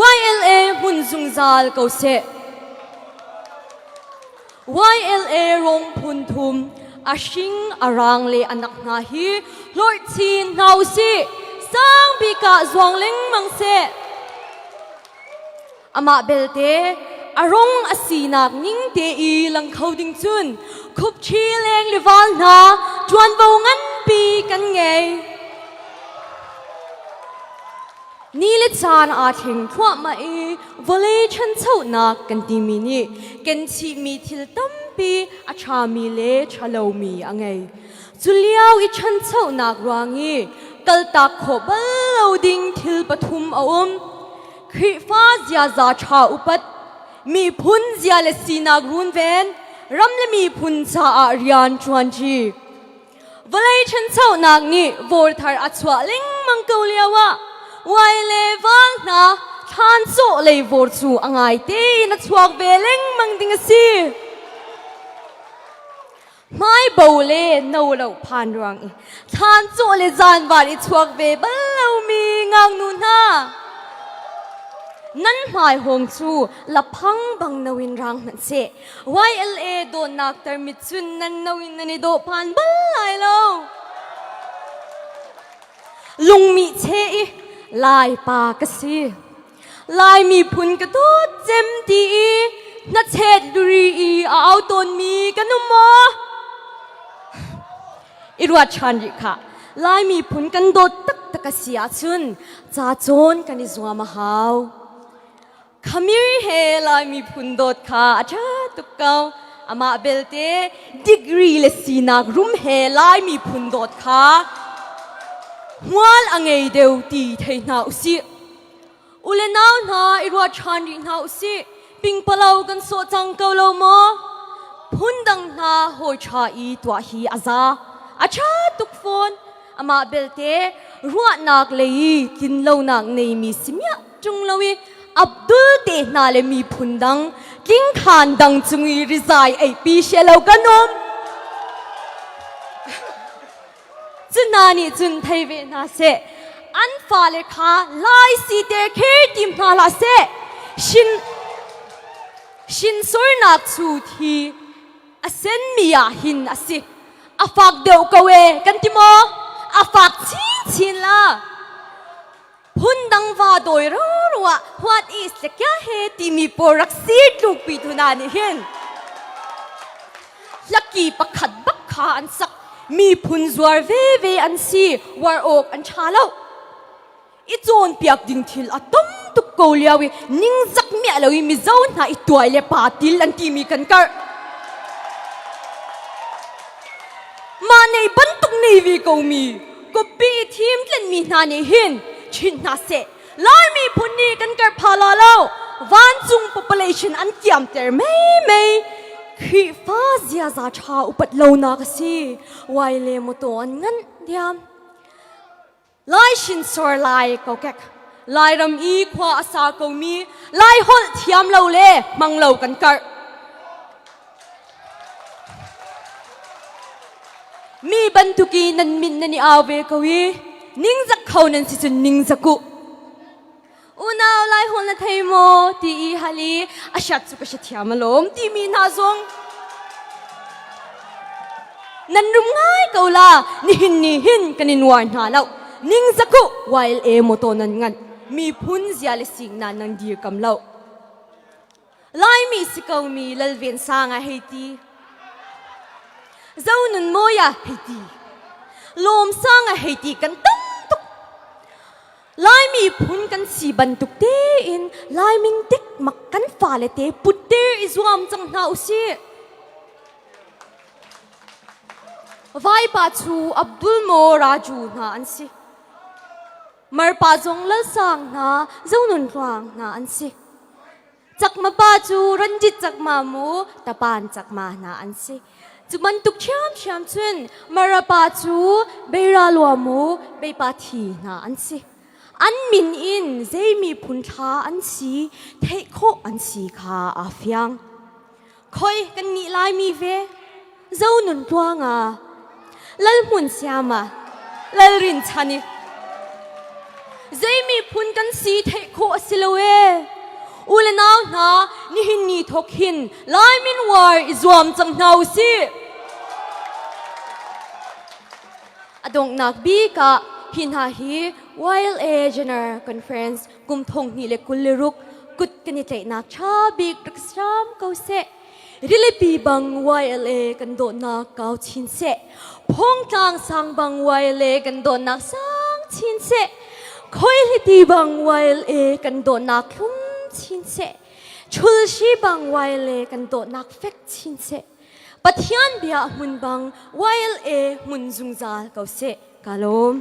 YLA hun zung zal ko se YLA rong phun thum ashing arang le anak na hi lord chin nau si sang bika zwang ling mang se ama belte arong asinak ning te i lang khawding chun khup chi leng liwal na chuan bo ngan pi kan nge ni le chan a thing thwa ma e vole chan chau nak kan ti mi ni ken chi mi thil tam pi a tha mi le thalo mi angai chuliao i chan chau nak rangi kal ta kho bal loading thil pathum awm khri fa zia za tha upat mi phun zia le sinak run ven ram le mi phun cha a rian chuan chi vole chan chau nak ni vor thar a chwa ling mang ko liawa wai le wang na than so le vor chu angai te na chuak ve leng mang ding si mai bo le no lo phan rang i than so le zan war i chuak ve bal lo mi ngang nu na nan mai hong chu la phang bang nawin rang man se YLA do nak tar mit chun nan nawin ani do phan bal lai lo lung mi che i lai pa ka si lai mi phun ka to jem ti na chet duri i au ton mi ka nu mo i ruat chan ri kha lai mi phun kan do tak tak ka sia chun cha chon kan i zwa ma hau khamir he lai mi phun dot kha acha tu kau ama belte degree le sinak room he lai mi phun dot kha wal angai deu ti thei na usi ule naw na i ruat chan ri na usi ping palau kan so chang ko lo mo phun dang na hoi cha i twa hi aza acha tuk phone ama belte ruat nak lei tin lo nak nei mi simya chung lowi Abdul te na le mi phundang king khan dang chungi rizai ai pi shelo kanom chunani chun thai ve na se an fa le kha lai si te khe tim na la se shin sor na chu thi asen mia hin asi afak deu kawe kan timo afak chin la Hundang va doi ruwa what is le kya he ti mi porak sit lu pi thuna ni hin lucky pakhat bak kha an sak mi phun zuar ve an si war ok an chalo I chon piak ding thil atom tu ko liawi ning zak mi alawi mi zau na I tuai le pa til an ti mi kan kar ma nei bantuk nei vi ko mi ko pi thim tlen mi na ni hin chin na se lai mi phunni kan kar phala lo van chung population an kiam ter mei khi fa zia za tha upat lo na ka si wai le mo to an ngan diam lai shin sor lai ko kek lai ram I khwa asa ko mi lai hol thiam lo le mang lo kan kar mi bantuki nan min nani awe ko wi ning zak khau nan si chun ning zaku unaw lai hon na thai mo ti I hali ashat chu ka thiam lom ti mi na zong nan rum ngai ko la ni hin kanin war na law ning zaku while e mo to nan ngan mi phun zia le sing na nang dir kam law lai mi sikau mi lalven sanga heiti zaunun moya heiti lom sanga heiti kan tam tuk lai mi phun kan si ban tuk te in lai ming tek mak kan fa le te put te izwam chang na usi vai pa chu Abdul mo raju na an si mar pa jong lal sang na zaunun rang na an si chak ma pa chu ranjit chak ma mu tapan chak ma na an si Chuman tuk cham chun marapa chu beira lua mu be pa thi na an si an min in zai mi phun tha an si thei kho an si kha a fyang khoi kan ni lai mi ve zo nun tuanga lal mun siama lal rin chani zai mi phun kan si thei kho silowe ule naw na ni hin ni thok hin lai min war izwam chang nau si adong nak bi ka hin ha hi YLA General Conference kum thong ni le kuliruk กุดกันใจนักชาบิกรักษามเกาเสริลปีบังไวเลกันโดนนักเกาชินเสพงทางสังบังไวเลกันโดนนักสังชินเสคอยลิตีบังไวเลกันโดนนักคุ้มชินเสชุลชีบังไวเลกันโดนนักเฟกชินเสปะเทียนเบียมุนบังไวเลมุนจุงซาเกาเสกาลม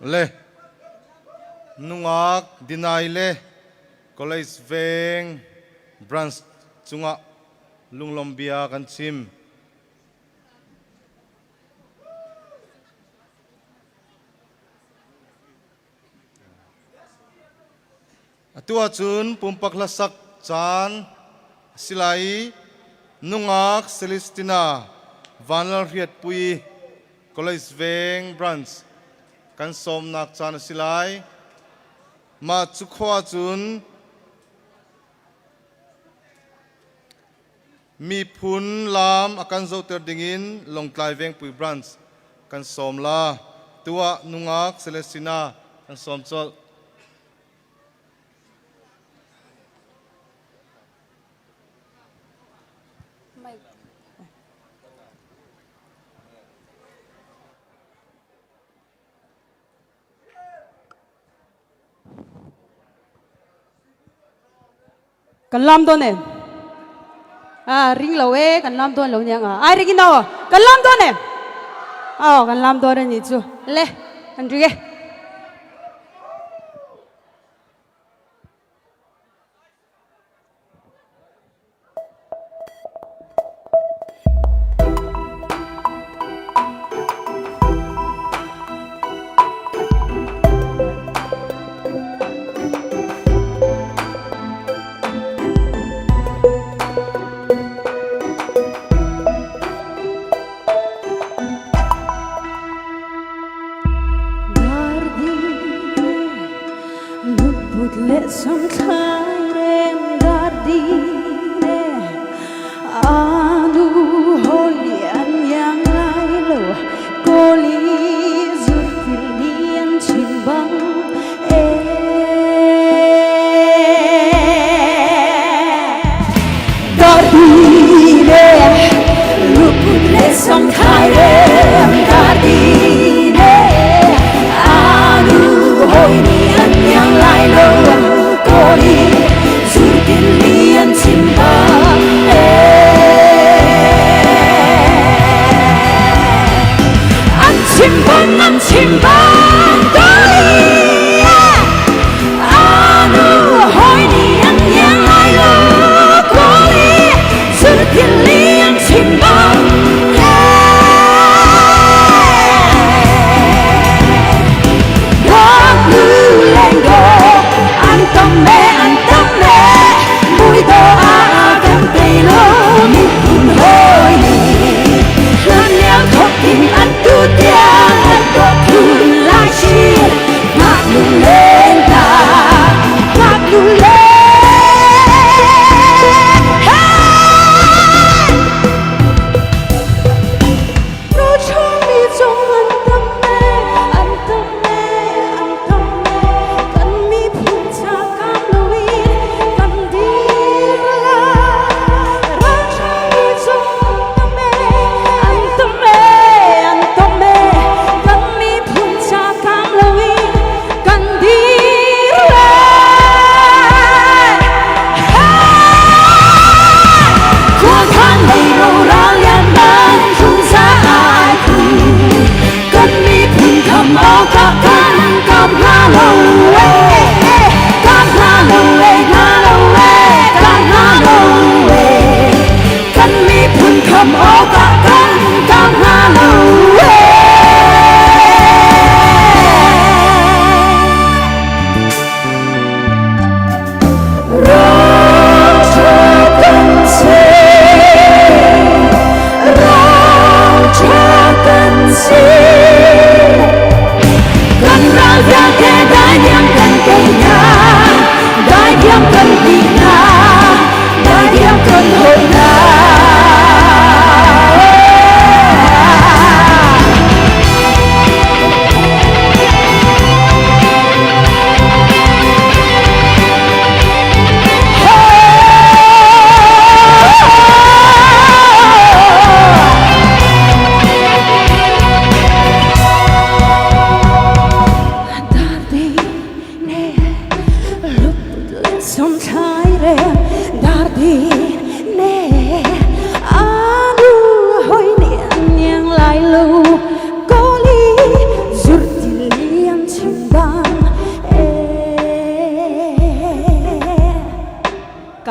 le nungak dinai le college veng branch chunga lunglombia kan chim atua chun pumpak lasak chan silai nungak Celestina vanlar riat pui college veng branch kan som nak chan silai ma chu khwa chun mi phun lam akan zo ter dingin longtlai veng pui branch kan som la tua nungak Celestina kan som chol Kan lam don em. Ring lo kan lam don lo nyang ai ring nào kan lam don em. Kan lam don ni chu. Le, kan ri. Lệ sông khai đêm gardine anu holian yang lai lo koli zurtil nian chimbang gardine luput lệ sông khai đêm gardine anu holian yang lai lo Koli, surtin lian sin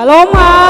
cả lông ai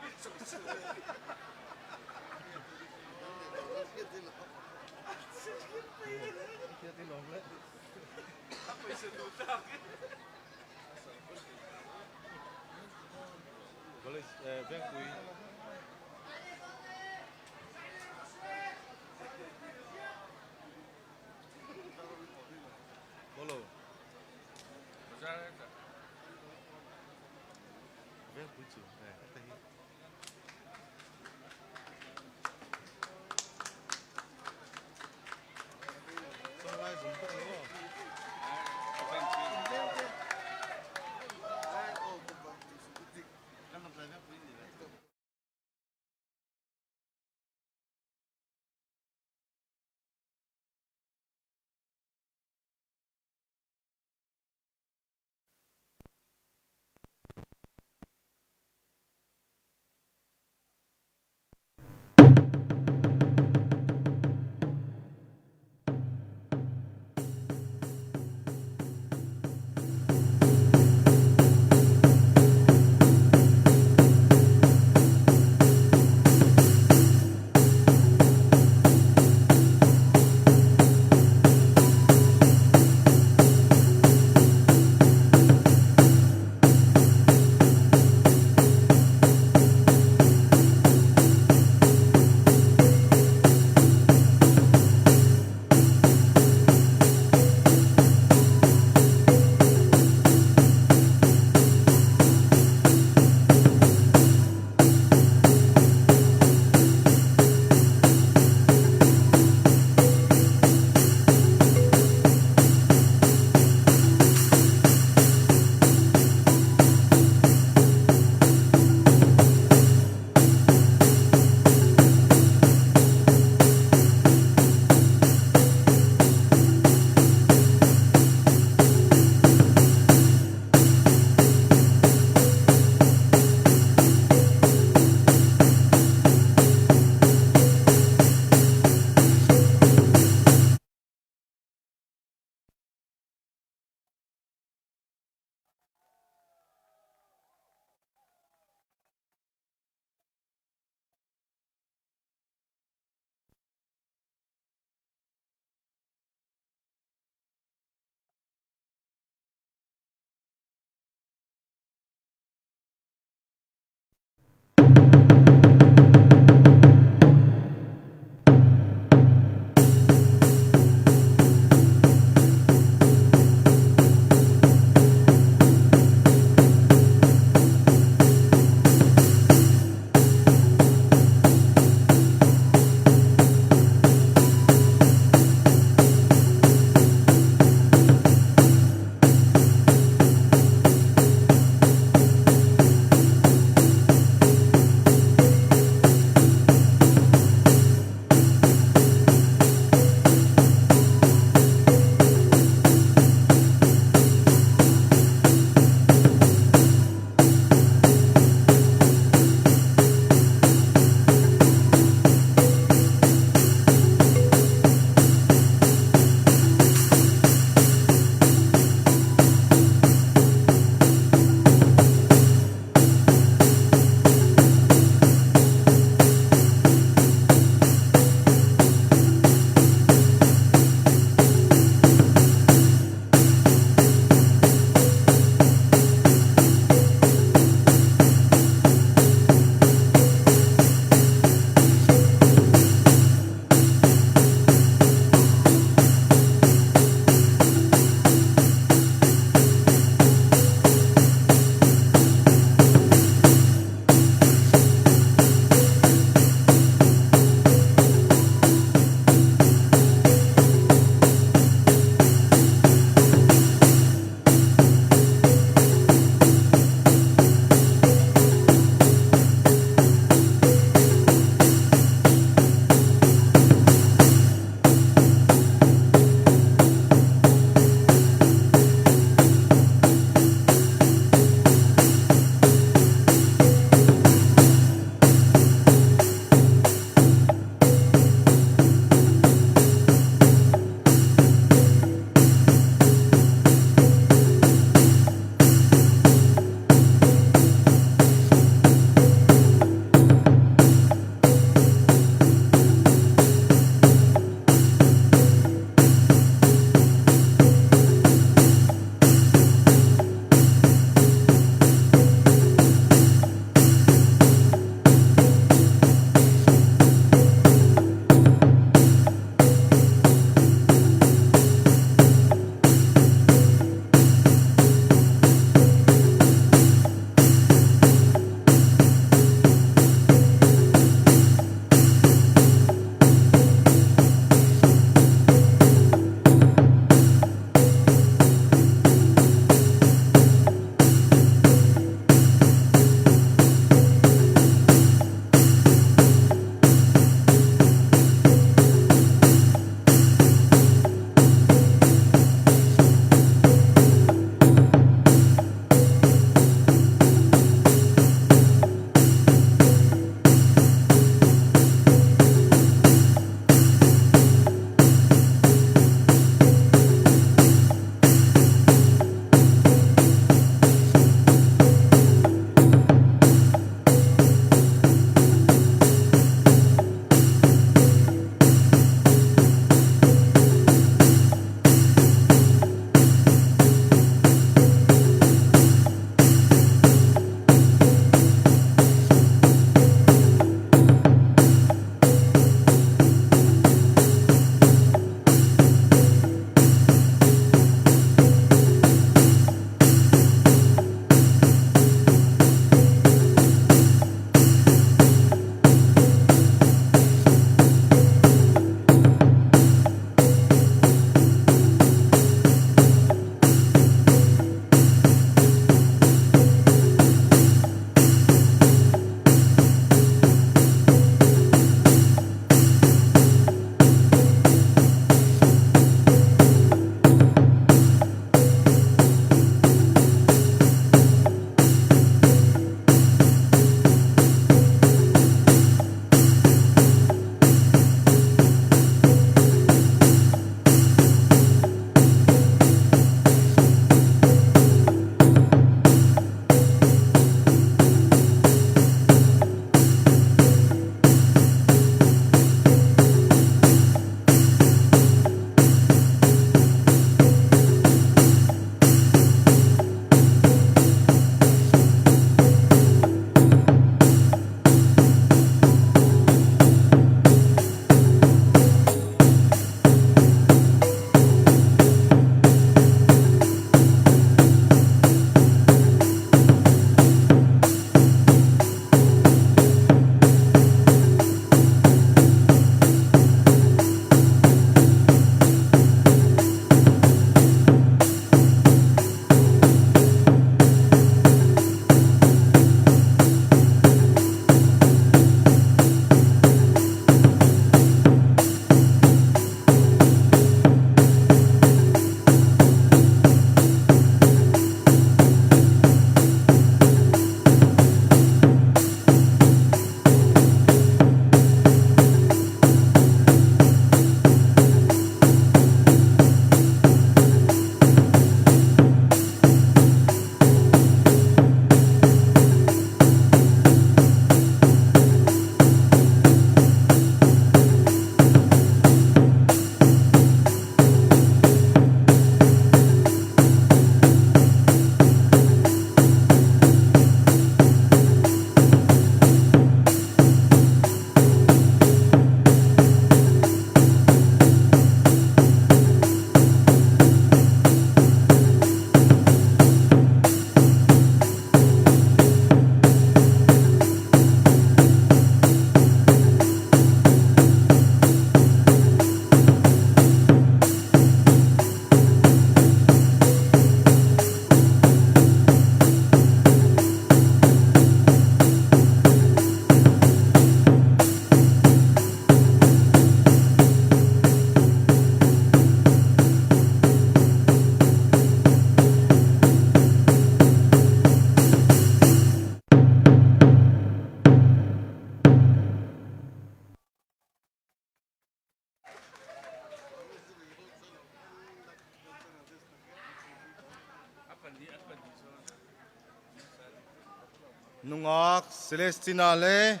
nungak Celestina le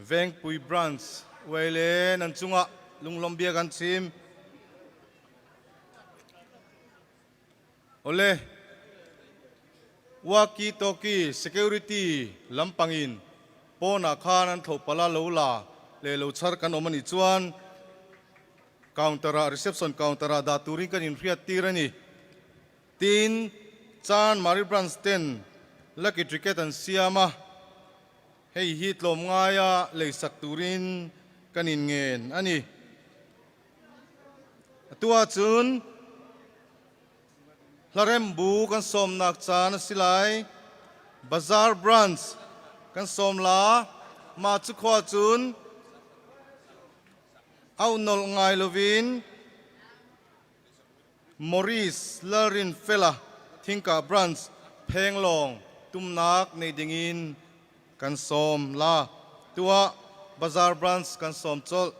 Veng Pui Branch Wele Nanchunga Lunglombia kan chim Ole Waki Toki Security Lampangin Pona Khanan Thopala Lola Le Lo Char kan omani chuan countera reception countera da turing kan in riat tirani tin chan Mari Branch 10 Lucky Cricket and Siama hei hit lom ngaya le sak turin kanin ngen ani tua chun larem bu kan som nak chan silai Bazar Branch kan som la ma chu khwa chun au nol ngai lovin Morris Larin Fela Thingka Branch Penglong Tumnak nei dingin kan som la tua Bazar Branch kan som chol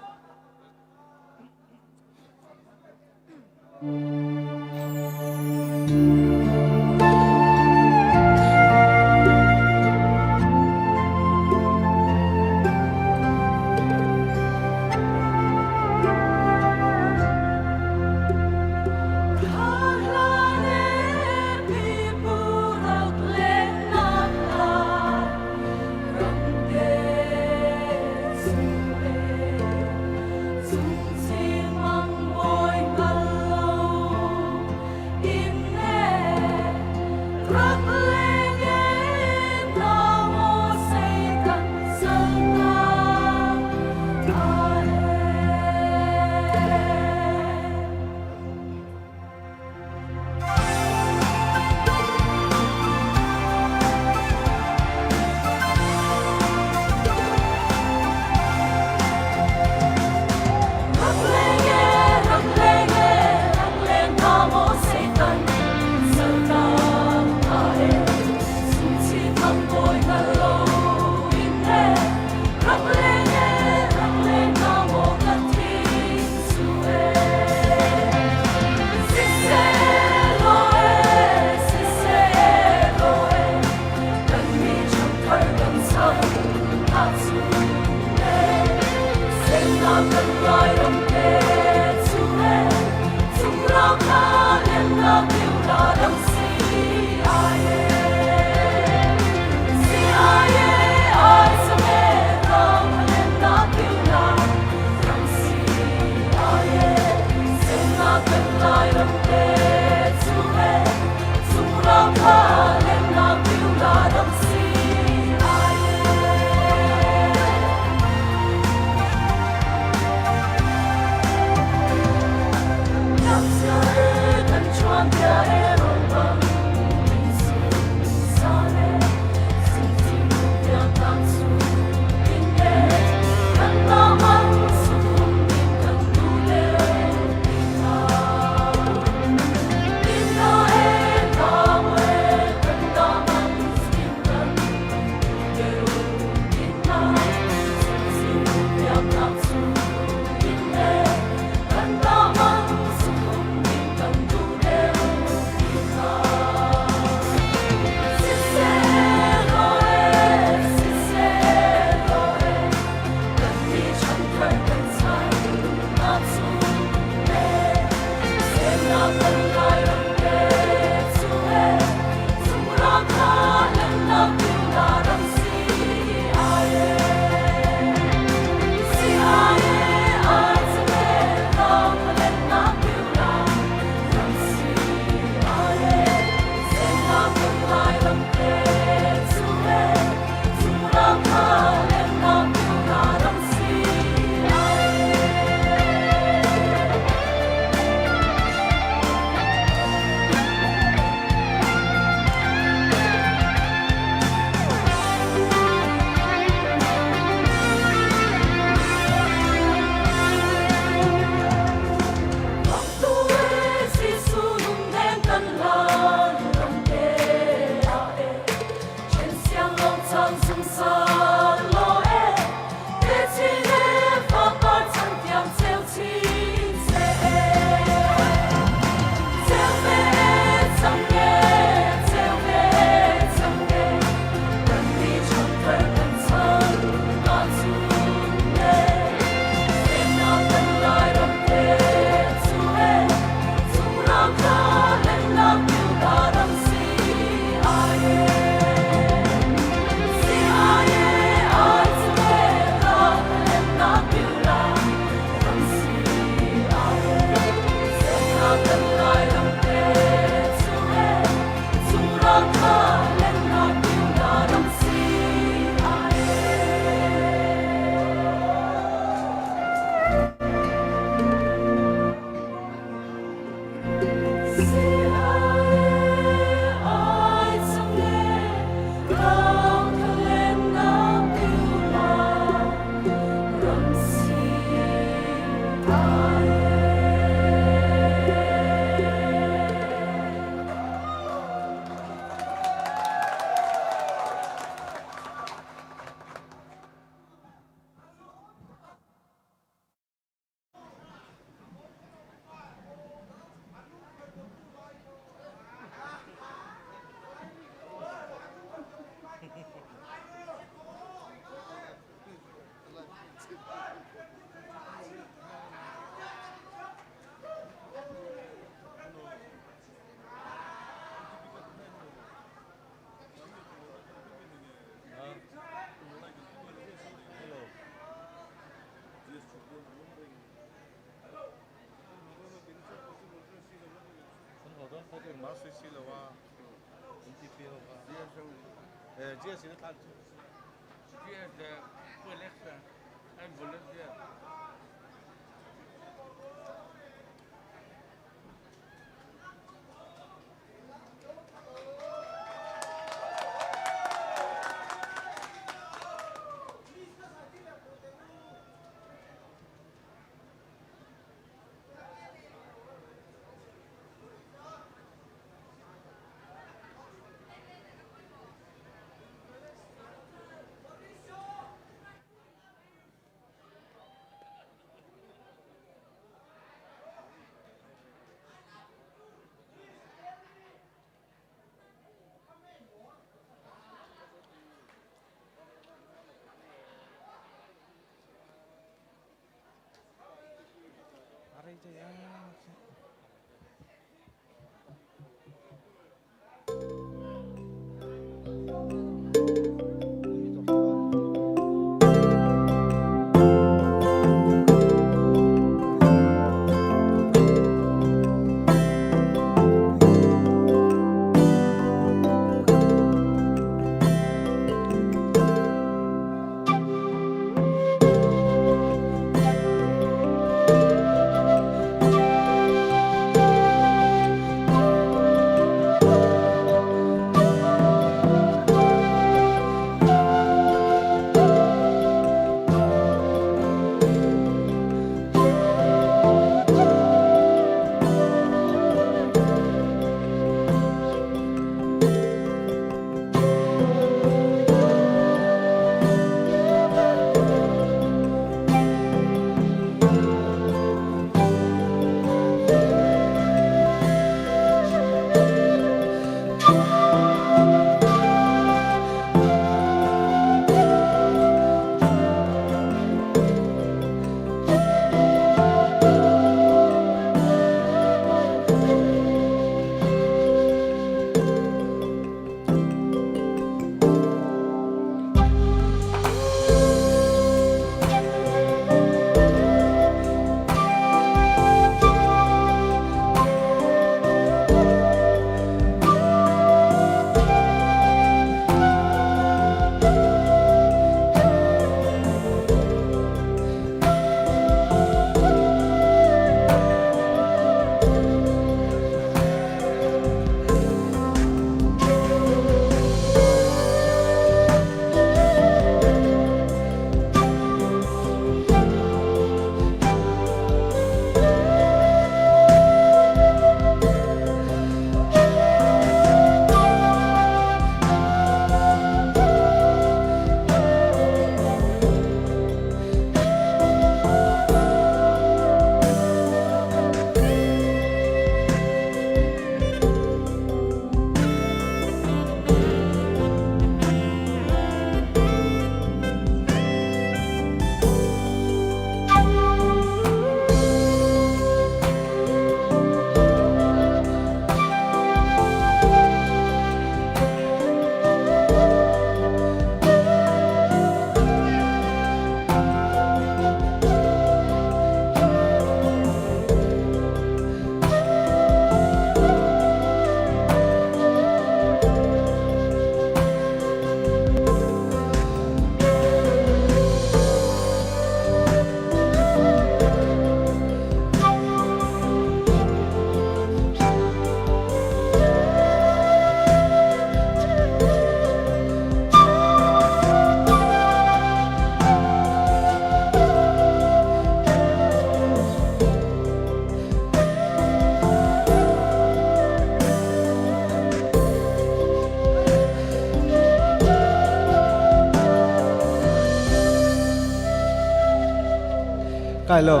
ใกล้แล้ว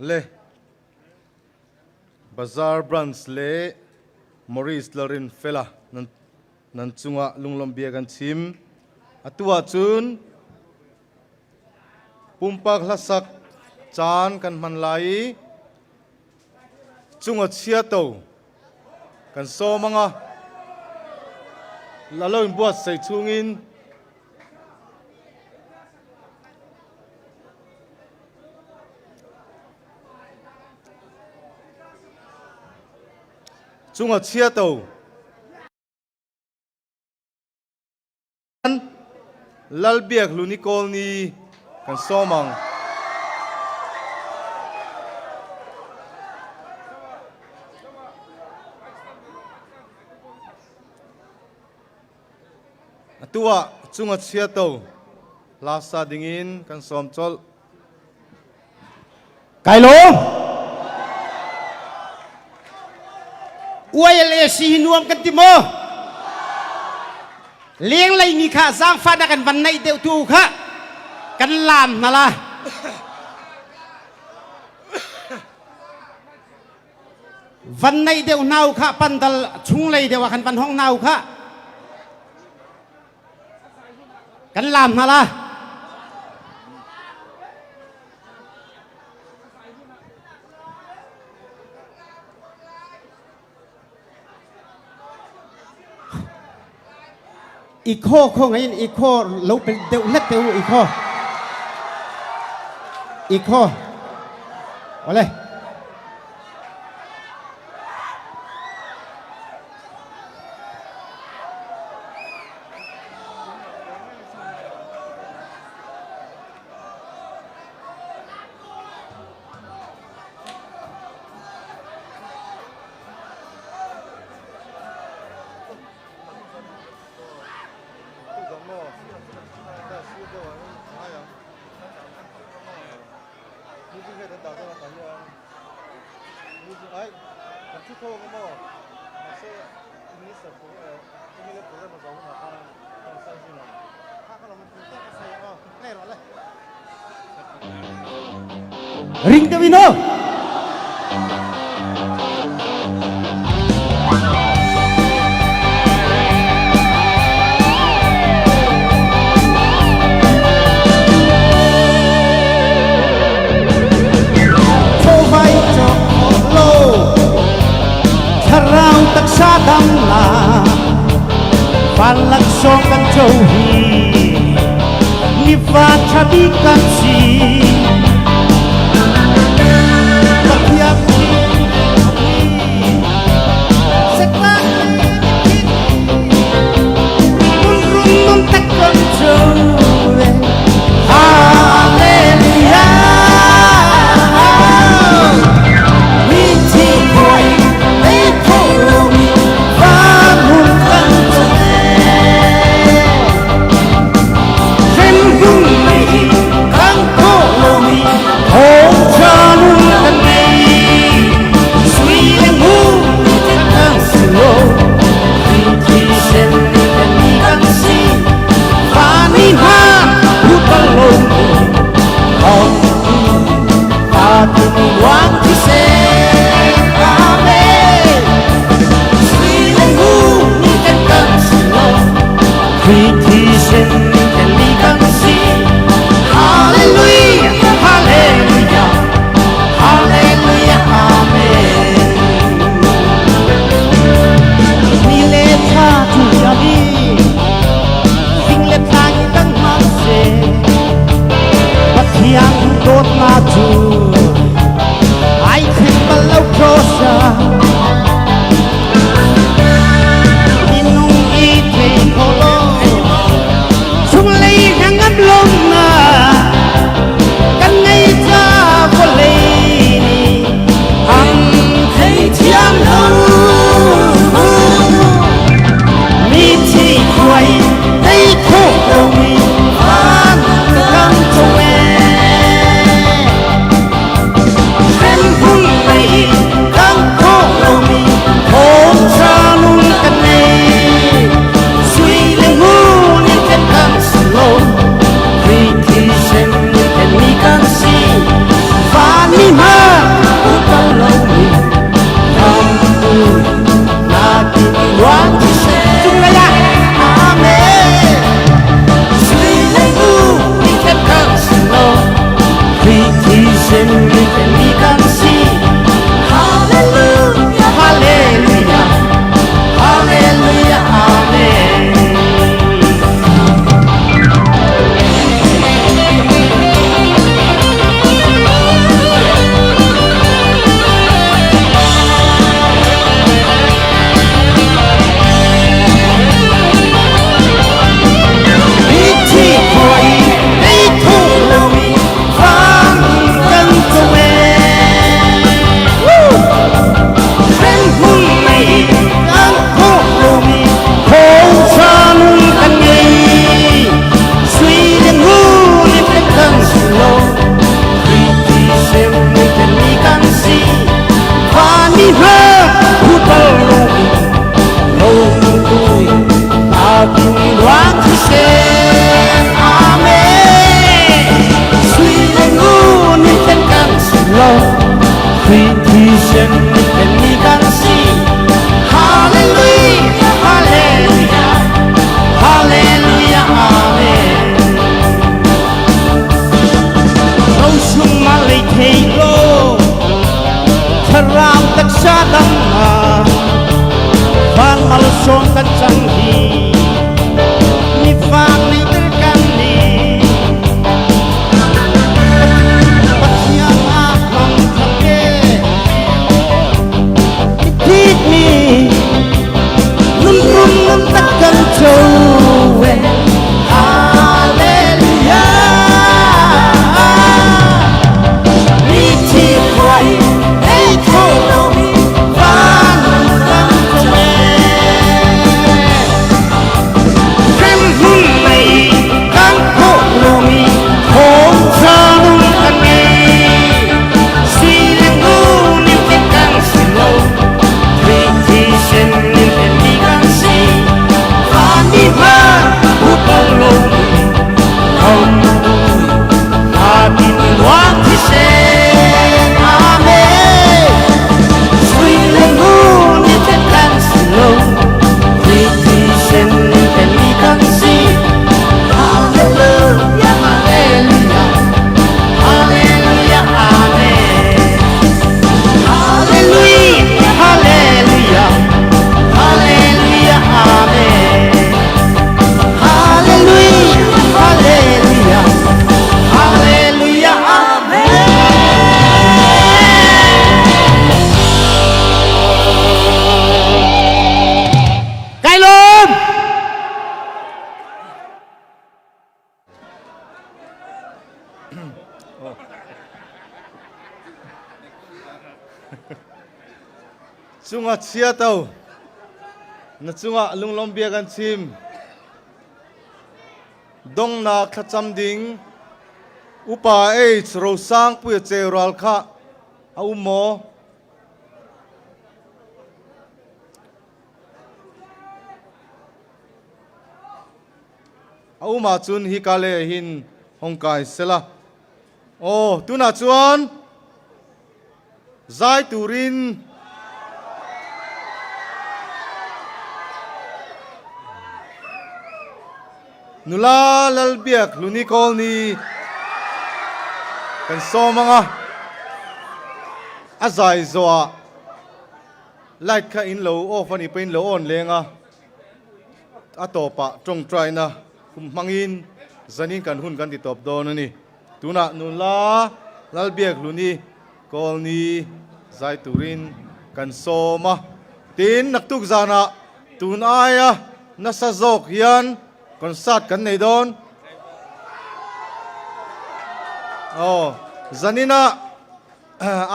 เลบาซาร์บรันส์เลมอริสลารินเฟล่านันจุงะลุงลมเบียกันชิมอตัวจุนปุ่มปักลัสักจานกันมันไหลจุงะเชียโตกันโซมังะละเลินบวชใส่ชุงิน chung a chia to lalbiak lunikol ni kan somang atua chung a chia to lasa dingin kan som chol ไก่หลงอวยเลสีนวมกันติโมเลี้ยงไรมีข้าสร้างฟ้าดักันวันในเดียวตูค่ะกันลามนั่นละวันในเดียวเนาค่ะปันตลชุงเลยเดียวกันปันห้องเนาค่ะกันลามนั่นละอีกข้อไงอีกข้อเราเป็นเดียวเล็กเดียวอีกข้อเอาเลยริงเดวิโนPalak sokan jauhi Nifat habikan si Setiap Setelah Unrun takkan jauhi Haleluya Witi boy Witi romi Bangunkan Kang Kolomi đi mơ hút bao lâu lâu tuổi ta cùng đoán khi xem amen suy lên ngu nên chân càng sự lâu khi thì xem nên đi càng si hallelujah hallelujah hallelujah amen đâu sung mà lấy thấy lô Ram tak sa dhamma Van malusong kan sanghi Ni fang ni terkan ni Pasiang akong sangke Itit ni Nun rum nun takkan chowe Hallelujah Ni chi kwai Chunga chia tau na chunga lunglom bia kan chim dong na khacham ding upa e chro sang pu che ral kha au mo au ma chun hi kale hin hongkai sela o tuna chuan zai turin nula lalbiak luni kol ni kan so manga azai zoa light kha in lo off ani pain lo on lenga atopa trong try na mangin zanin kan hun kan ti top don ani tuna nula lalbiak luni kol ni zai turin kan so ma tin naktuk zana tun aya nasa zok hian concert kan nei don oh zanina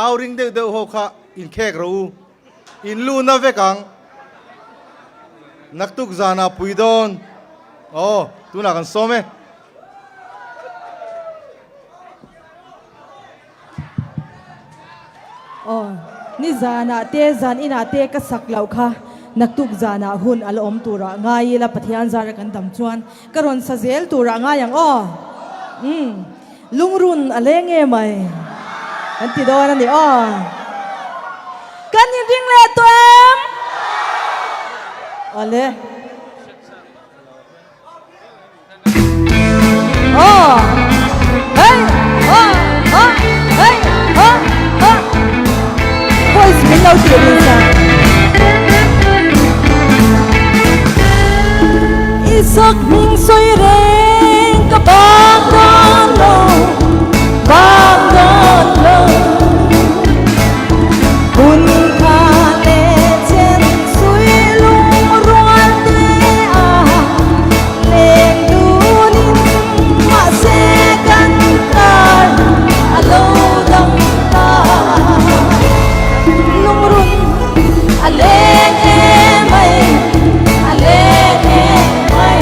ouring de ho kha in khek ro in lu na vekang naktuk zana puidon oh tuna kan some oh ni zana te zan ina te ka sak lau kha naktuk zana hun alom tura ngai la pathian zara kan dam chuan karon sazel tura nga yang o lungrun alenge mai anti do na ni o kan ni ring le to em ole oh hey oh oh hey oh oh voice me no to Isak ming soy reng ka bang don lo Kun ka le chen suy lung ruan te a leng dunin ma se kan tar alo dang ta lung run aleng e mai aleng e mai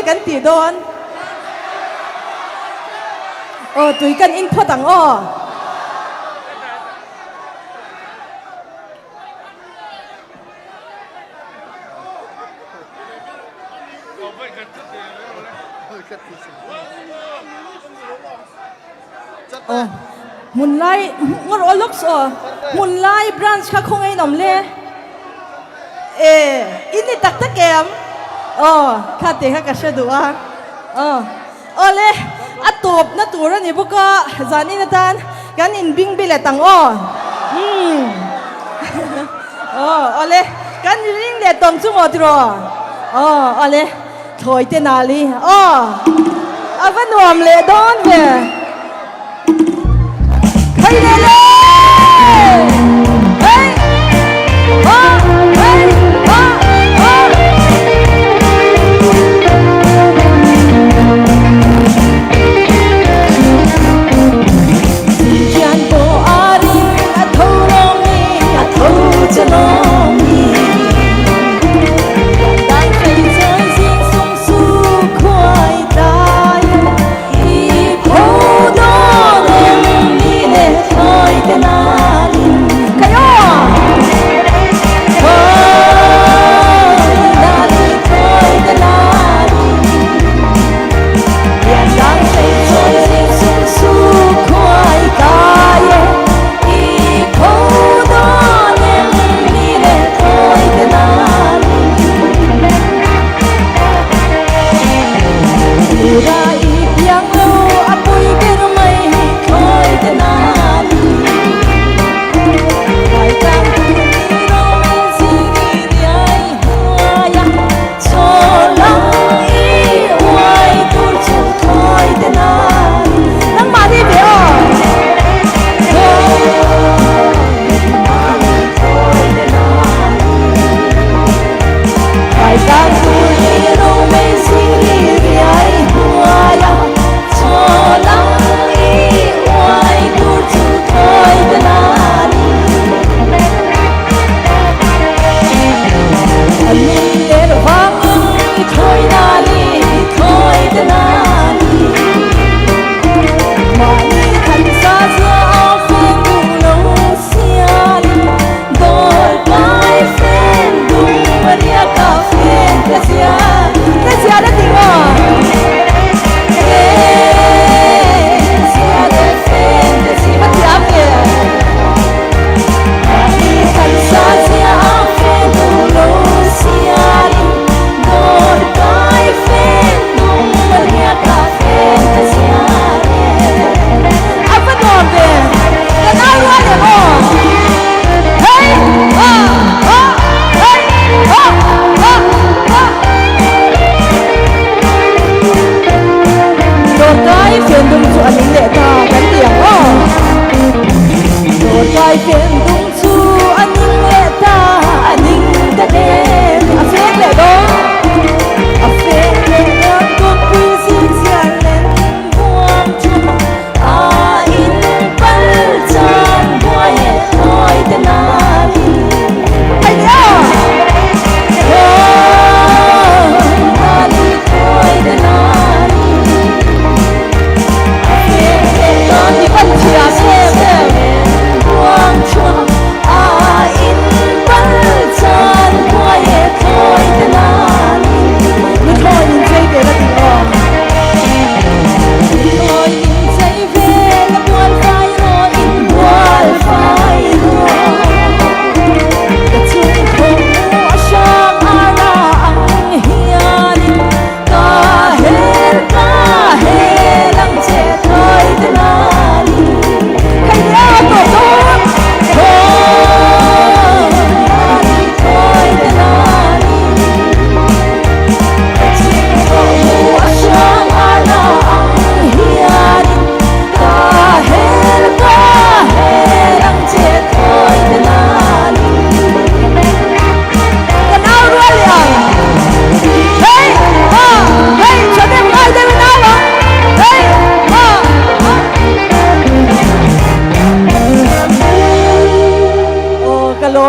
กันตีโดนตุยกันอินพอตังมุนไล่งดอลุกมุนไล่บรันช์ข้าคงไอ้หนอมเล่อินนี่ตักตะแกมข้าเตะข้ากระเชดูอ่ะเล่อัตบนัตัวนี่พวกก็จานี่นะท่านกันอินบิงบิเลตังเล่กันริงเลตองจุงตรเล่ถอยเตนาลีอาวันนวมเลดอนเวเฮ้ยเล่เฮ้ย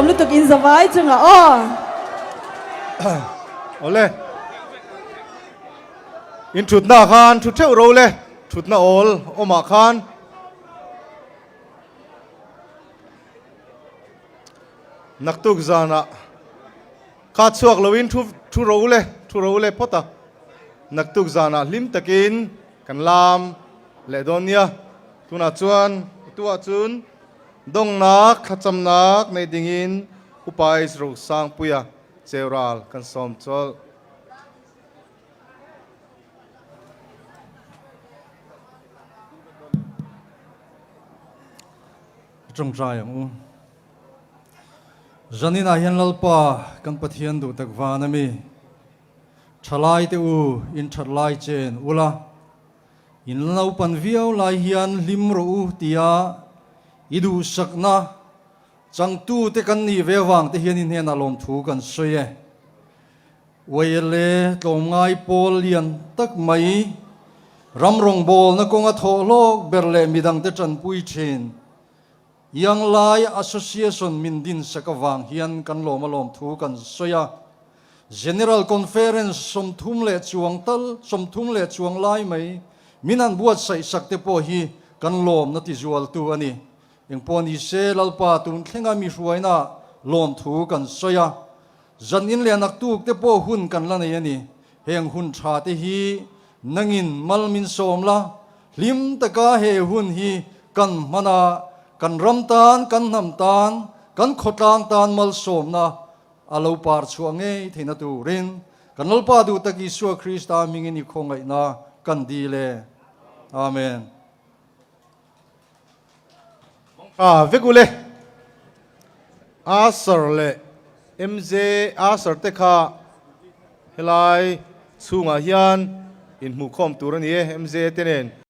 มรู้สึกอินสบายจังอ่ะโอเล่ อินชุดหน้าคานชุดเท่าเราเลยชุดหน้าโอลโอมาคานนักตุกจานะขาดสวกลวินทุเราเลยพอตานักตุกจานะลิมตะกินกันลามเลดอนเนียตุนาจวนตัวจุนดงนักขจำนักในดิ่งอินอุปายสรุสร้างปุยเจรัลกันสมจลจงใจอย่างจันนี่นาเห็นลลปากันปะเทียนดูตักวานามีทลายเตอูอินทลายเจนอุลาอินลาวปันวิวลายเฮียนลิมรูตียาอิดูสักนะจังตูเตกันนี่เววังเตเฮียนินเฮนอารมณ์ถูกันสวยวัยเล่ตรงไงโปเลียนตักไม่รำรงโบลนักงอัทโลกเบรเลมิดังเตจันปุยเชนยังลาย association มินดินสกวังเฮียนกันโลมาลมถูกันสวย general conference สมทุมเลจวงตัลสมทุมเลจวงลายไม่มินันบวชใส่สักเตโพฮีกันโลมนัติจวลตัวนี้ยังปนิเซลลปาตุนเข่งามีช่วยนะลมถูกันสวยจันอินเลนักตุกเตโพหุ่นกันละนี่นี่เฮงหุ่นชาเตฮีนังอินมัลมินโสมละลิมตะกาเฮหุ่นฮีกันมานากันรำตานกันนำตานกันขดลางตานมัลโสมนะอาลูปาร์ชัวงเงยเทนตูรินกันลปาดูตะกิสัวคริสต์อามิงอินิคงไงนะกันดีเลยอาเมนเวกุเลอาสร์เลเอ็มเจอาสร์เตคาเฮลัยสุงอาฮิยันอินมุคอมตูรันเยเอ็มเจเตเนน